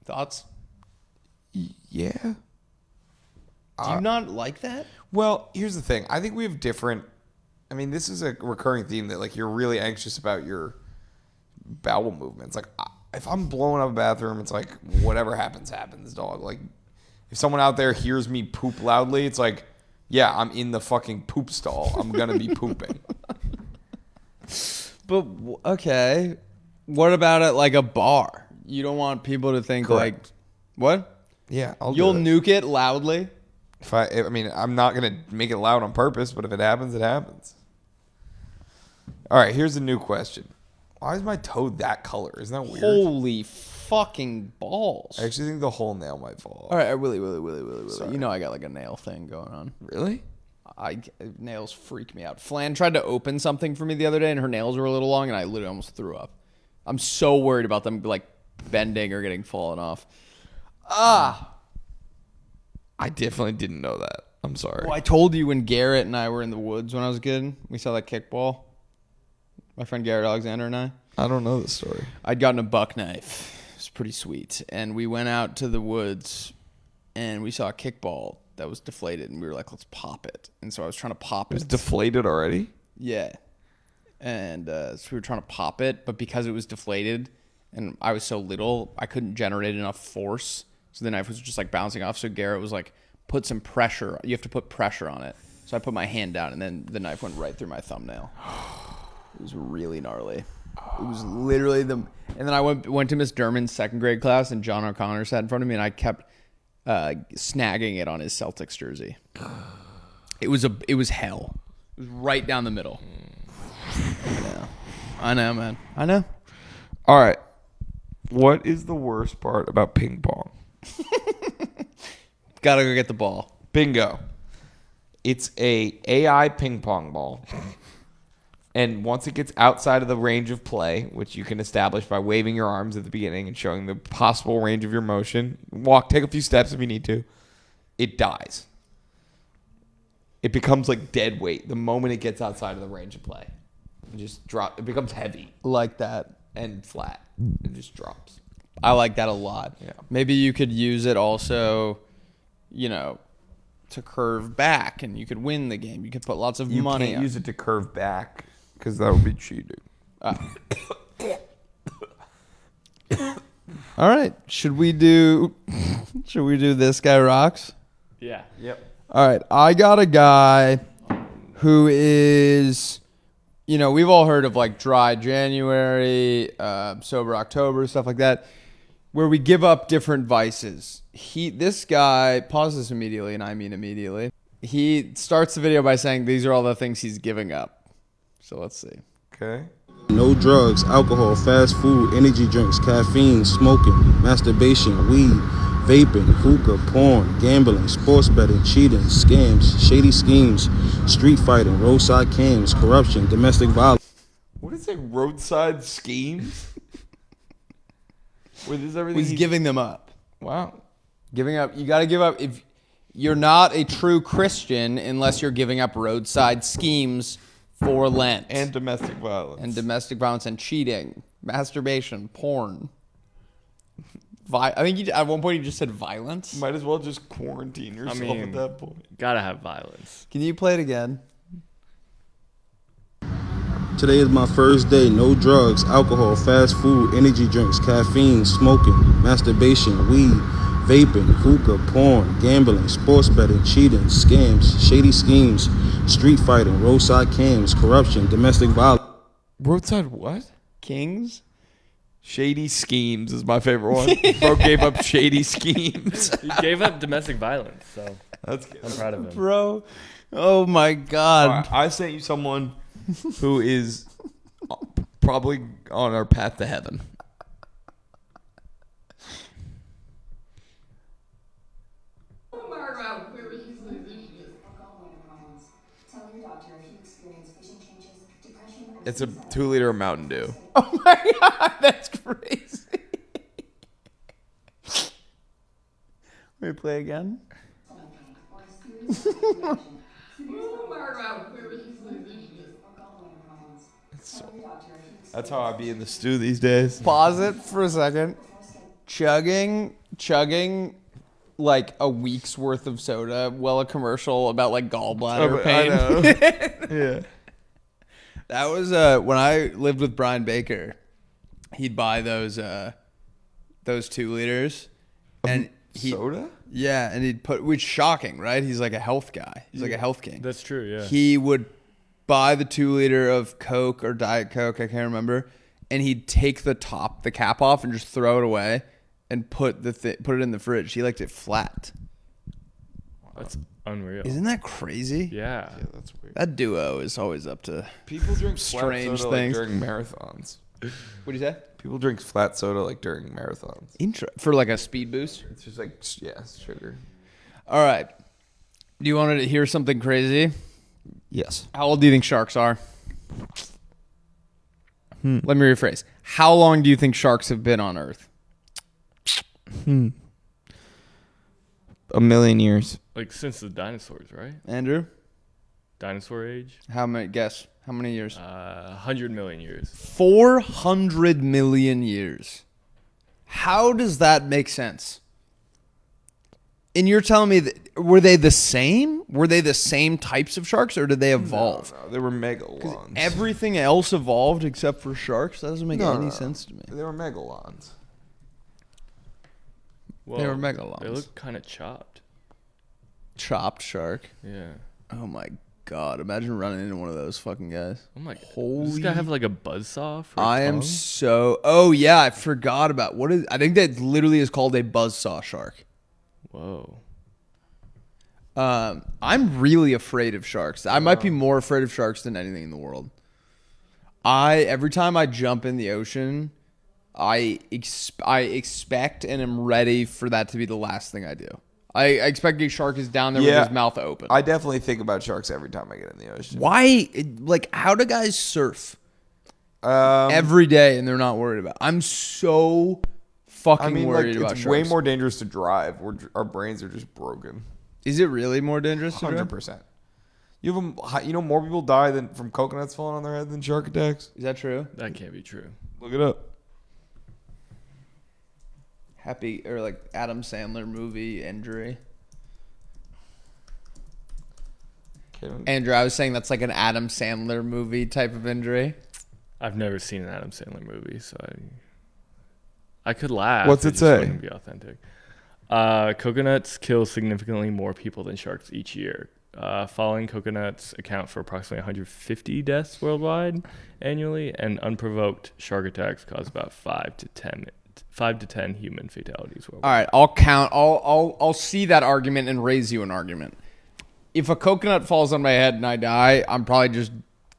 Thoughts? Yeah. Do you not like that? Well, here's the thing. I think we have different. I mean, this is a recurring theme that like you're really anxious about your bowel movements. Like if I'm blowing up a bathroom, it's like whatever happens, happens, dog. Like if someone out there hears me poop loudly, it's like, yeah, I'm in the fucking poop stall. I'm gonna be pooping. But okay, what about at like a bar? You don't want people to think Correct. like, what? Yeah, You'll do it. nuke it loudly. If I mean, I'm not gonna make it loud on purpose, but if it happens, it happens. All right, here's a new question. Why is my toe that color? Isn't that weird? Holy fucking balls! I actually think the whole nail might fall off. All right, Willie. You know I got like a nail thing going on. Really? Nails freak me out. Flan tried to open something for me the other day, and her nails were a little long, and I literally almost threw up. I'm so worried about them like bending or getting fallen off. I definitely didn't know that. I'm sorry. Well, I told you when Garrett and I were in the woods when I was a kid. We saw that kickball. My friend Garrett Alexander and I don't know the story. I'd gotten a buck knife. It was pretty sweet. And we went out to the woods and we saw a kickball that was deflated. And we were like, let's pop it. And so I was trying to pop It was it. deflated already? Yeah. And so we were trying to pop it. But because it was deflated and I was so little, I couldn't generate enough force. So the knife was just like bouncing off. So Garrett was like, put some pressure. You have to put pressure on it. So I put my hand down and then the knife went right through my thumbnail. It was really gnarly. It was literally and then I went to Miss Derman's second grade class and John O'Connor sat in front of me and I kept snagging it on his Celtics jersey. It was hell. It was right down the middle. Yeah. I know, man. I know. All right. What is the worst part about ping pong? Gotta go get the ball. Bingo. It's a AI ping pong ball. And once it gets outside of the range of play, which you can establish by waving your arms at the beginning and showing the possible range of your motion, take a few steps if you need to, it dies. It becomes like dead weight the moment it gets outside of the range of play. It becomes heavy. Like that. And flat. It just drops. I like that a lot. Yeah. Maybe you could use it also, to curve back and you could win the game. You could put lots of money. You can't use it to curve back because that would be cheating. All right. Should we do This Guy Rocks? Yeah. Yep. All right. I got a guy who is, we've all heard of like dry January, sober October, stuff like that, where we give up different vices. This guy, pause this immediately, and I mean immediately. He starts the video by saying these are all the things he's giving up. So let's see. Okay. No drugs, alcohol, fast food, energy drinks, caffeine, smoking, masturbation, weed, vaping, hookah, porn, gambling, sports betting, cheating, scams, shady schemes, street fighting, roadside cams, corruption, domestic violence. What is it? Roadside schemes? Wait, this is everything He's giving them up. Wow. Giving up. You got to give up. If you're not a true Christian unless you're giving up roadside schemes for Lent. And domestic violence. And cheating, masturbation, porn. I think at one point you just said violence. Might as well just quarantine yourself at that point. Gotta have violence. Can you play it again? Today is my first day. No drugs, alcohol, fast food, energy drinks, caffeine, smoking, masturbation, weed, vaping, hookah, porn, gambling, sports betting, cheating, scams, shady schemes, street fighting, roadside cams, corruption, domestic violence. Roadside what? Kings? Shady schemes is my favorite one. Bro gave up shady schemes. He gave up domestic violence, so That's good. I'm proud of him. Bro. Oh my God. All right, I sent you someone who is probably on our path to heaven. It's a 2-liter of Mountain Dew. Oh my God. That's crazy. Let me play again. That's how I be in the stew these days. Pause it for a second. Chugging like a week's worth of soda while a commercial about like gallbladder pain. I know. Yeah. That was when I lived with Brian Baker. He'd buy those 2 liters, and Soda? Yeah, and he'd put, which is shocking, right? He's like a health guy. He's like a health king. That's true, yeah. He would buy the 2 liter of Coke or Diet Coke, I can't remember, and he'd take the cap off and just throw it away and put it in the fridge. He liked it flat. That's unreal. Isn't that crazy? Yeah. Yeah, that's weird. That duo is always up to People drink strange flat soda things. like during marathons. What do you say? People drink flat soda like during marathons. For like a speed boost. It's just like, yeah, it's sugar. All right. Do you want to hear something crazy? Yes. How old do you think sharks are? Let me rephrase. How long do you think sharks have been on Earth? 1,000,000 years. Like since the dinosaurs, right? Andrew? Dinosaur age? How many years? 100 million years. 400 million years. How does that make sense? And you're telling me that, were they the same? Were they the same types of sharks, or did they evolve? No, they were megalons. Everything else evolved except for sharks? That doesn't make any sense to me. They were megalons. Well, They were megalons. They look kind of chopped. Chopped shark. Yeah. Oh my god! Imagine running into one of those fucking guys. Oh my god. Holy! Does this guy have like a buzzsaw for a I am tongue? so. Oh yeah, I forgot about what is. I think that literally is called a buzzsaw shark. Whoa. I'm really afraid of sharks. I might be more afraid of sharks than anything in the world. Every time I jump in the ocean, I expect and am ready for that to be the last thing I do. I expect a shark is down there with his mouth open. I definitely think about sharks every time I get in the ocean. Why? Like, how do guys surf every day and they're not worried about it? I'm so fucking worried about it's sharks. way more dangerous to drive. Our brains are just broken. Is it really more dangerous to drive? 100%. More people die from coconuts falling on their head than shark attacks. Is that true? That can't be true. Look it up. Like Adam Sandler movie injury. Andrew, I was saying that's like an Adam Sandler movie type of injury. I've never seen an Adam Sandler movie, so I could laugh. What's it just say? Wouldn't be authentic. Coconuts kill significantly more people than sharks each year. Falling coconuts account for approximately 150 deaths worldwide annually, and unprovoked shark attacks cause about 5 to 10 human fatalities worldwide. All right, I'll count. I'll see that argument and raise you an argument. If a coconut falls on my head and I die, I'm probably just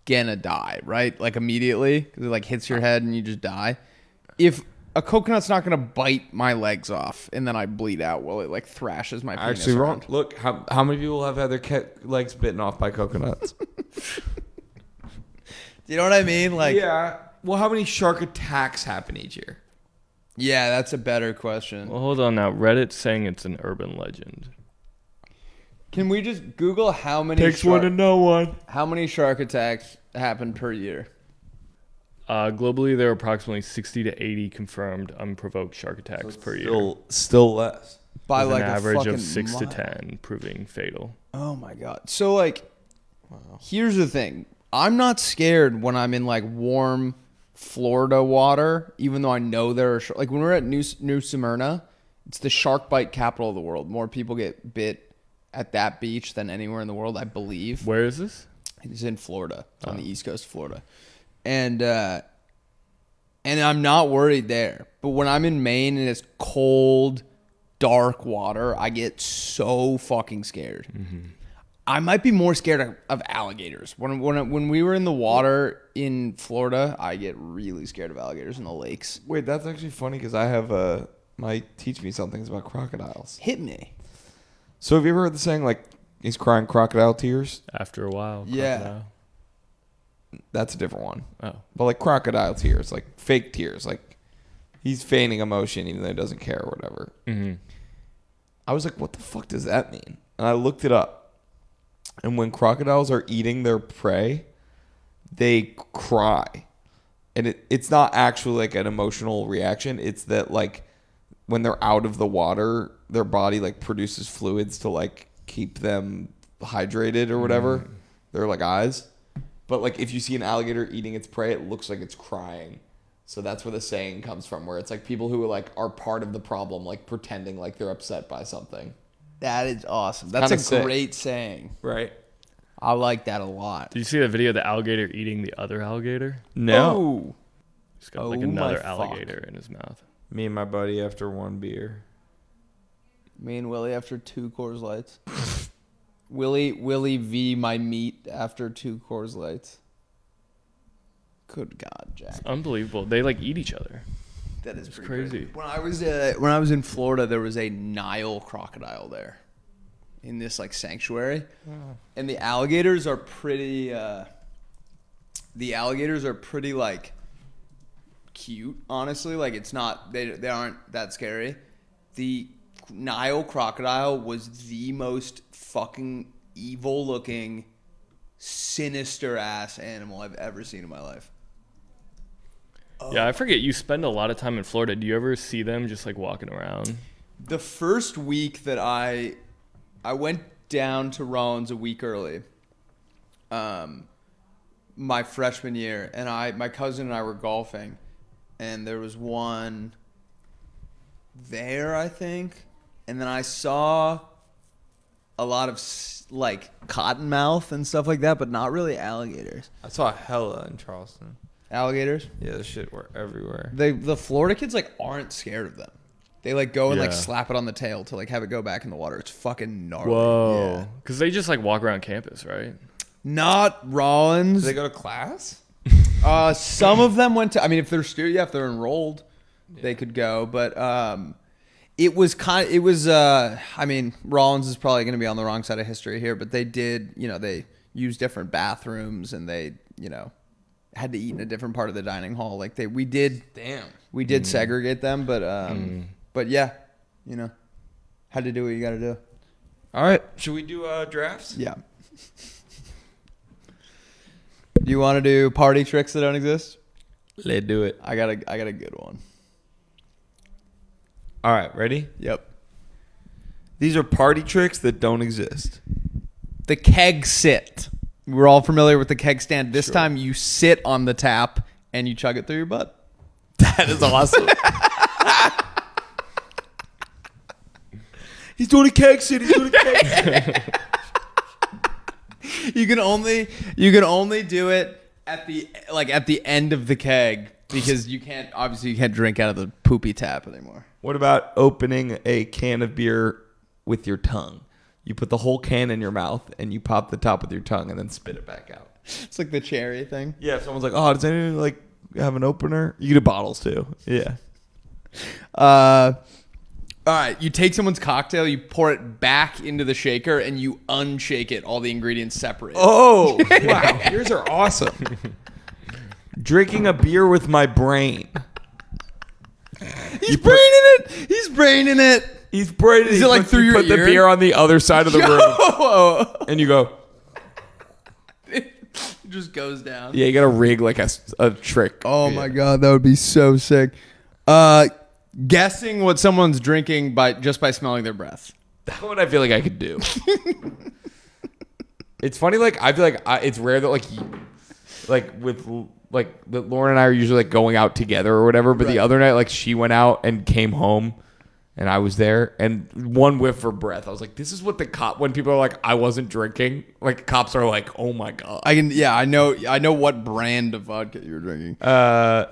gonna die, right? Like immediately, because it like hits your head and you just die. If a coconut's not gonna bite my legs off and then I bleed out while it like thrashes my penis Actually, wrong. around. Look, how many people have had their legs bitten off by coconuts? Do you know what I mean? Like, yeah. Well, how many shark attacks happen each year? yeah, that's a better question. Well, hold on now. Reddit's saying it's an urban legend. Can we just Google how many know one. how many shark attacks happen per year? Globally, there are approximately 60 to 80 confirmed unprovoked shark attacks per year. Still less. By With like an a average fucking of 6 to mile. 10, proving fatal. Oh my god. So like, here's the thing. I'm not scared when I'm in like warm Florida water, even though I know there are like when we're at New Smyrna, it's the shark bite capital of the world. More people get bit at that beach than anywhere in the world, I believe. Where is this? It's in Florida. It's on the east coast of Florida. And I'm not worried there. But when I'm in Maine and it's cold, dark water, I get so fucking scared. Mm-hmm. I might be more scared of alligators. When we were in the water in Florida, I get really scared of alligators in the lakes. Wait, that's actually funny because I have might teach me some things about crocodiles. Hit me. So have you ever heard the saying like he's crying crocodile tears? After a while. Yeah. Crocodile. That's a different one. Oh. But like crocodile tears, like fake tears, like he's feigning emotion even though he doesn't care or whatever. Mm-hmm. I was like, what the fuck does that mean? And I looked it up. And when crocodiles are eating their prey, they cry. And it's not actually like an emotional reaction. It's that like when they're out of the water, their body like produces fluids to like keep them hydrated or whatever. They're like eyes. But like if you see an alligator eating its prey, it looks like it's crying. So that's where the saying comes from, where it's like people who like are part of the problem, like pretending like they're upset by something. That is awesome. That's a great saying. Right. I like that a lot. Did you see the video of the alligator eating the other alligator? No. He's got like another alligator in his mouth. Me and my buddy after one beer. Me and Willie after 2 Coors Lights. Willie v my meat after 2 Coors Lights. Good God, Jack. It's unbelievable. They like eat each other. That is crazy. When I was in Florida, there was a Nile crocodile there, in this like sanctuary, and the alligators are pretty. Like cute, honestly. Like it's not they aren't that scary. The Nile crocodile was the most fucking evil looking, sinister ass animal I've ever seen in my life. Yeah, I forget. You spend a lot of time in Florida. Do you ever see them just like walking around? The first week that I went down to Rollins a week early, my freshman year, and my cousin and I were golfing, and there was one there, I think, and then I saw a lot of like cottonmouth and stuff like that, but not really alligators. I saw hella in Charleston. Alligators? Yeah, the shit were everywhere. The Florida kids like aren't scared of them. They like go and like Yeah. slap it on the tail to like have it go back in the water. It's fucking gnarly. Whoa. Because they just like walk around campus, right? Not Rollins. Did they go to class? Some of them went to. I mean, if they're enrolled, they could go. But it was I mean, Rollins is probably going to be on the wrong side of history here, but they did. They used different bathrooms, and they had to eat in a different part of the dining hall. Like we did segregate them, but yeah, had to do what you got to do. All right. Should we do drafts? Yeah. Do you want to do party tricks that don't exist? Let's do it. I got a good one. All right. Ready? Yep. These are party tricks that don't exist. The keg sit. We're all familiar with the keg stand. This time you sit on the tap and you chug it through your butt. That is awesome. He's doing a keg sit. He's doing a keg. You can only do it at the end of the keg because you can't drink out of the poopy tap anymore. What about opening a can of beer with your tongue? You put the whole can in your mouth and you pop the top with your tongue and then spit it back out. It's like the cherry thing. Yeah, if someone's like, "Oh, does anyone like have an opener?" You can do bottles too. Yeah. All right, you take someone's cocktail, you pour it back into the shaker, and you unshake it. All the ingredients separate. Oh, wow. Yours are awesome. Drinking a beer with my brain. He's braining it. He's braining. Is it like through your put ear? the beer on the other side of the room, and you go. It just goes down. Yeah, you gotta rig like a trick. Oh my god, that would be so sick. Guessing what someone's drinking by smelling their breath. That one I feel like I could do. It's funny, like I feel like it's rare that that Lauren and I are usually like going out together or whatever. But the other night, like she went out and came home, and I was there, and one whiff for breath. I was like, this is what when people are like, I wasn't drinking. Like cops are like, oh my god. I know what brand of vodka you were drinking. I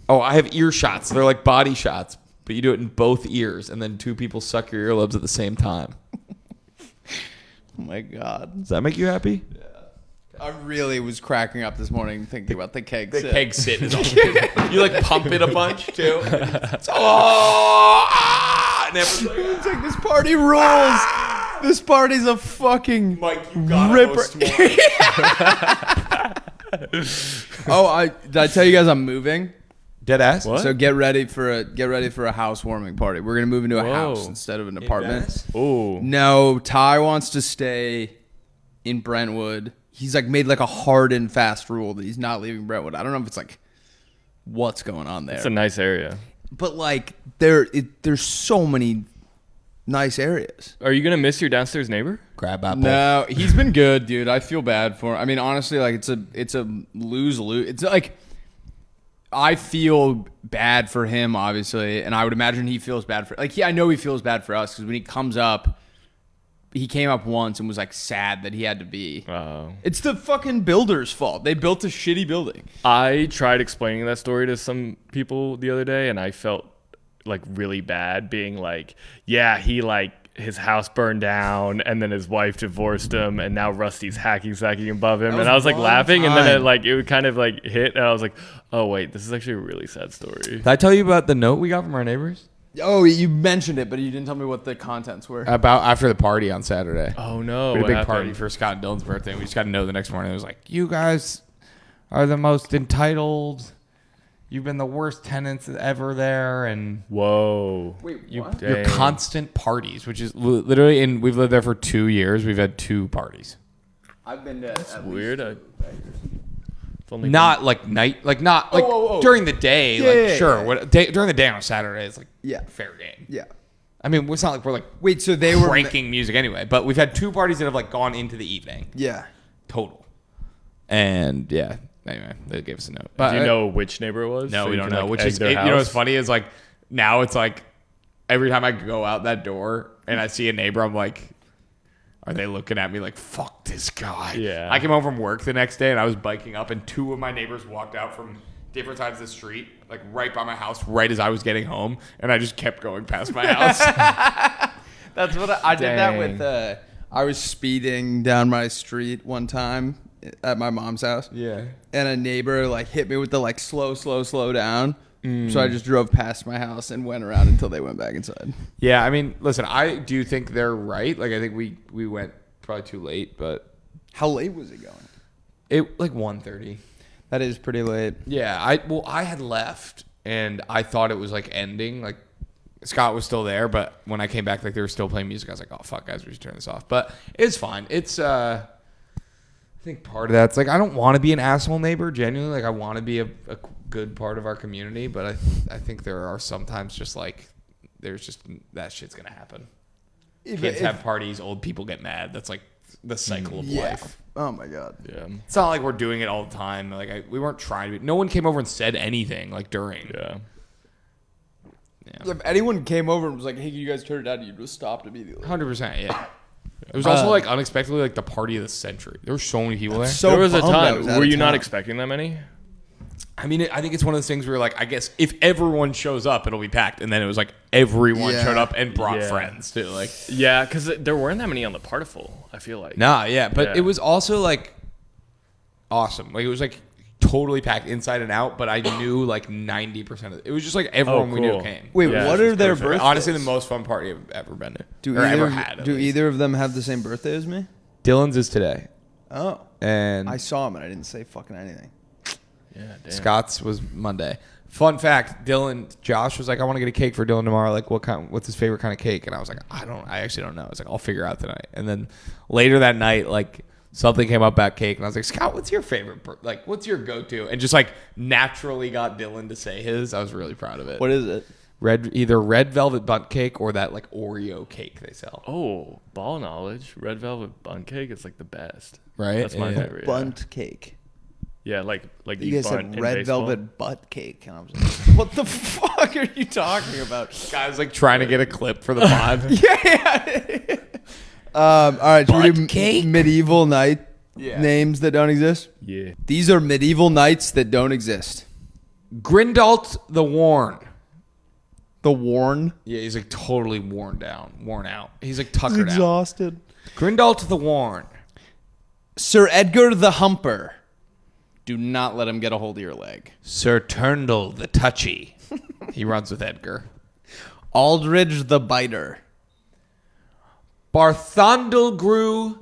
have ear shots. They're like body shots, but you do it in both ears, and then 2 people suck your earlobes at the same time. Oh my god. Does that make you happy? Yeah. I really was cracking up this morning thinking about the keg sit. The keg sit is awesome. You like pump it a bunch too. And everyone's like, It's like this party rules. This party's a fucking Mike, you gotta ripper. host more. Did I tell you guys I'm moving? Dead ass. What? So get ready for a housewarming party. We're gonna move into a house instead of an apartment. Oh. No, Ty wants to stay in Brentwood. he's like made like a hard and fast rule that he's not leaving Brentwood. I don't know if it's like what's going on there. It's a nice area. But like there's so many nice areas. Are you gonna miss your downstairs neighbor? Grab apple. No, he's been good, dude. I feel bad for him. I mean, honestly, like it's a lose-lose. It's like I feel bad for him, obviously, and I would imagine he feels bad for I know he feels bad for us because when he comes up, he came up once and was like sad that he had to be. Oh. It's the fucking builder's fault. They built a shitty building. I tried explaining that story to some people the other day, and I felt like really bad being like, yeah, he like his house burned down and then his wife divorced him and now Rusty's hacking above him. And I was like laughing and then it kind of like hit and I was like, oh wait, this is actually a really sad story. Did I tell you about the note we got from our neighbors? Oh, you mentioned it, but you didn't tell me what the contents were. About after the party on Saturday. Oh no. We had a big happened? party for Scott and Dylan's birthday. We just got to know the next morning. It was like, you guys are the most entitled. You've been the worst tenants ever there, and Whoa. Wait, You what? your constant parties, which is literally, and we've lived there for 2 years. We've had 2 parties. I've been to That's weird. It's only Not like night, like not like oh. during the day. Yeah, Sure, yeah. What during the day on Saturday is like fair game. Yeah. I mean, it's not like we're like Wait, so they were cranking music anyway, but we've had 2 parties that have like gone into the evening Yeah. total. And yeah, anyway, they gave us a note. But Do you know which neighbor it was? No, So we you don't can, know. like, Which egg is, their you know, what's house? funny is like now it's like every time I go out that door and I see a neighbor, I'm like, are they looking at me like, fuck this guy? Yeah. I came home from work the next day and I was biking up and 2 of my neighbors walked out from different sides of the street, like right by my house, right as I was getting home, and I just kept going past my house. That's what I did that Dang. with. I was speeding down my street one time at my mom's house. Yeah. And a neighbor like hit me with the like slow down. So I just drove past my house and went around until they went back inside. Yeah, I mean, listen, I do think they're right. Like, I think we went probably too late, but How late was it going? it like 1:30. That is pretty late. Yeah, I had left and I thought it was like ending. Like Scott was still there, but when I came back, like they were still playing music. I was like, oh fuck, guys, we should turn this off. But it's fine. It's I think part of that's like I don't want to be an asshole neighbor. Genuinely, like I want to be a good part of our community, but I think there are sometimes just like there's just that shit's gonna happen. Kids have parties, old people get mad. That's like the cycle of life. Oh my god. Yeah. It's not like we're doing it all the time. Like we weren't trying to. No one came over and said anything like during. Yeah. If anyone came over and was like, "Hey, you guys turn it down," you'd just stopped immediately. 100%. Yeah. It was also like unexpectedly like the party of the century. There were so many people there. So There was a bummed I time. was out Were of you not town. expecting that many? I mean, I think it's one of those things where like I guess if everyone shows up, it'll be packed. And then it was like everyone Yeah. showed up and brought Yeah. friends too. Like Yeah, because there weren't that many on the Partiful, I feel like. nah, yeah, but Yeah. it was also like awesome. Like it was like totally packed inside and out. But I knew like 90% of it. It was just like everyone we knew cool. came. Wait, Yeah, what this are is their perfect. birthdays? Honestly, the most fun party I've ever been to. Do or either ever had. At do least. either of them have the same birthday as me? Dylan's is today, Oh, and I saw him and I didn't say fucking anything. Yeah, damn. Scott's was Monday. Fun fact: Josh was like, "I want to get a cake for Dylan tomorrow. Like, what's his favorite kind of cake?" And I was like, I actually don't know." I was like, "I'll figure out tonight." And then later that night, like something came up about cake, and I was like, "Scott, what's your favorite? Like, what's your go-to?" And just like naturally got Dylan to say his. I was really proud of it. What is it? Either red velvet bundt cake or that like Oreo cake they sell. Oh, ball knowledge. Red velvet bun cake is like the best. Right? That's my Yeah. favorite. Bunt cake. Yeah, like You guys bunt said in red baseball. velvet butt cake, and I was like, "What the fuck are you talking about?" Guys like trying to get a clip for the pod. Yeah. All right, should we do cake? medieval knight Yeah. names that don't exist? Yeah. These are medieval knights that don't exist. Grindalt the Worn. The Worn. Yeah, he's like totally worn out. He's like tuckered out. Exhausted. Grindalt the Worn. Sir Edgar the Humper. Do not let him get a hold of your leg. Sir Turndall the Touchy. He runs with Edgar. Aldridge the Biter. Barthondelgrew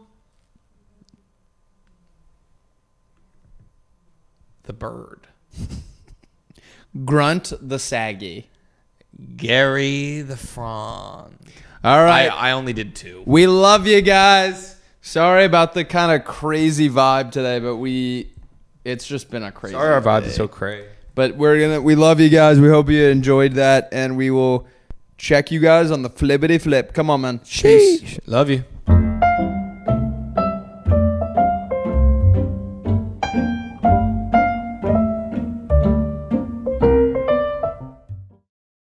the Bird. Grunt the Saggy. Gary the Frond. All right. I only did 2. We love you guys. Sorry about the kind of crazy vibe today, but it's just been a crazy. Sorry, our vibe day. is so crazy. But we love you guys. We hope you enjoyed that, and we will check you guys on the flippity flip. Come on, man. Peace. Love you.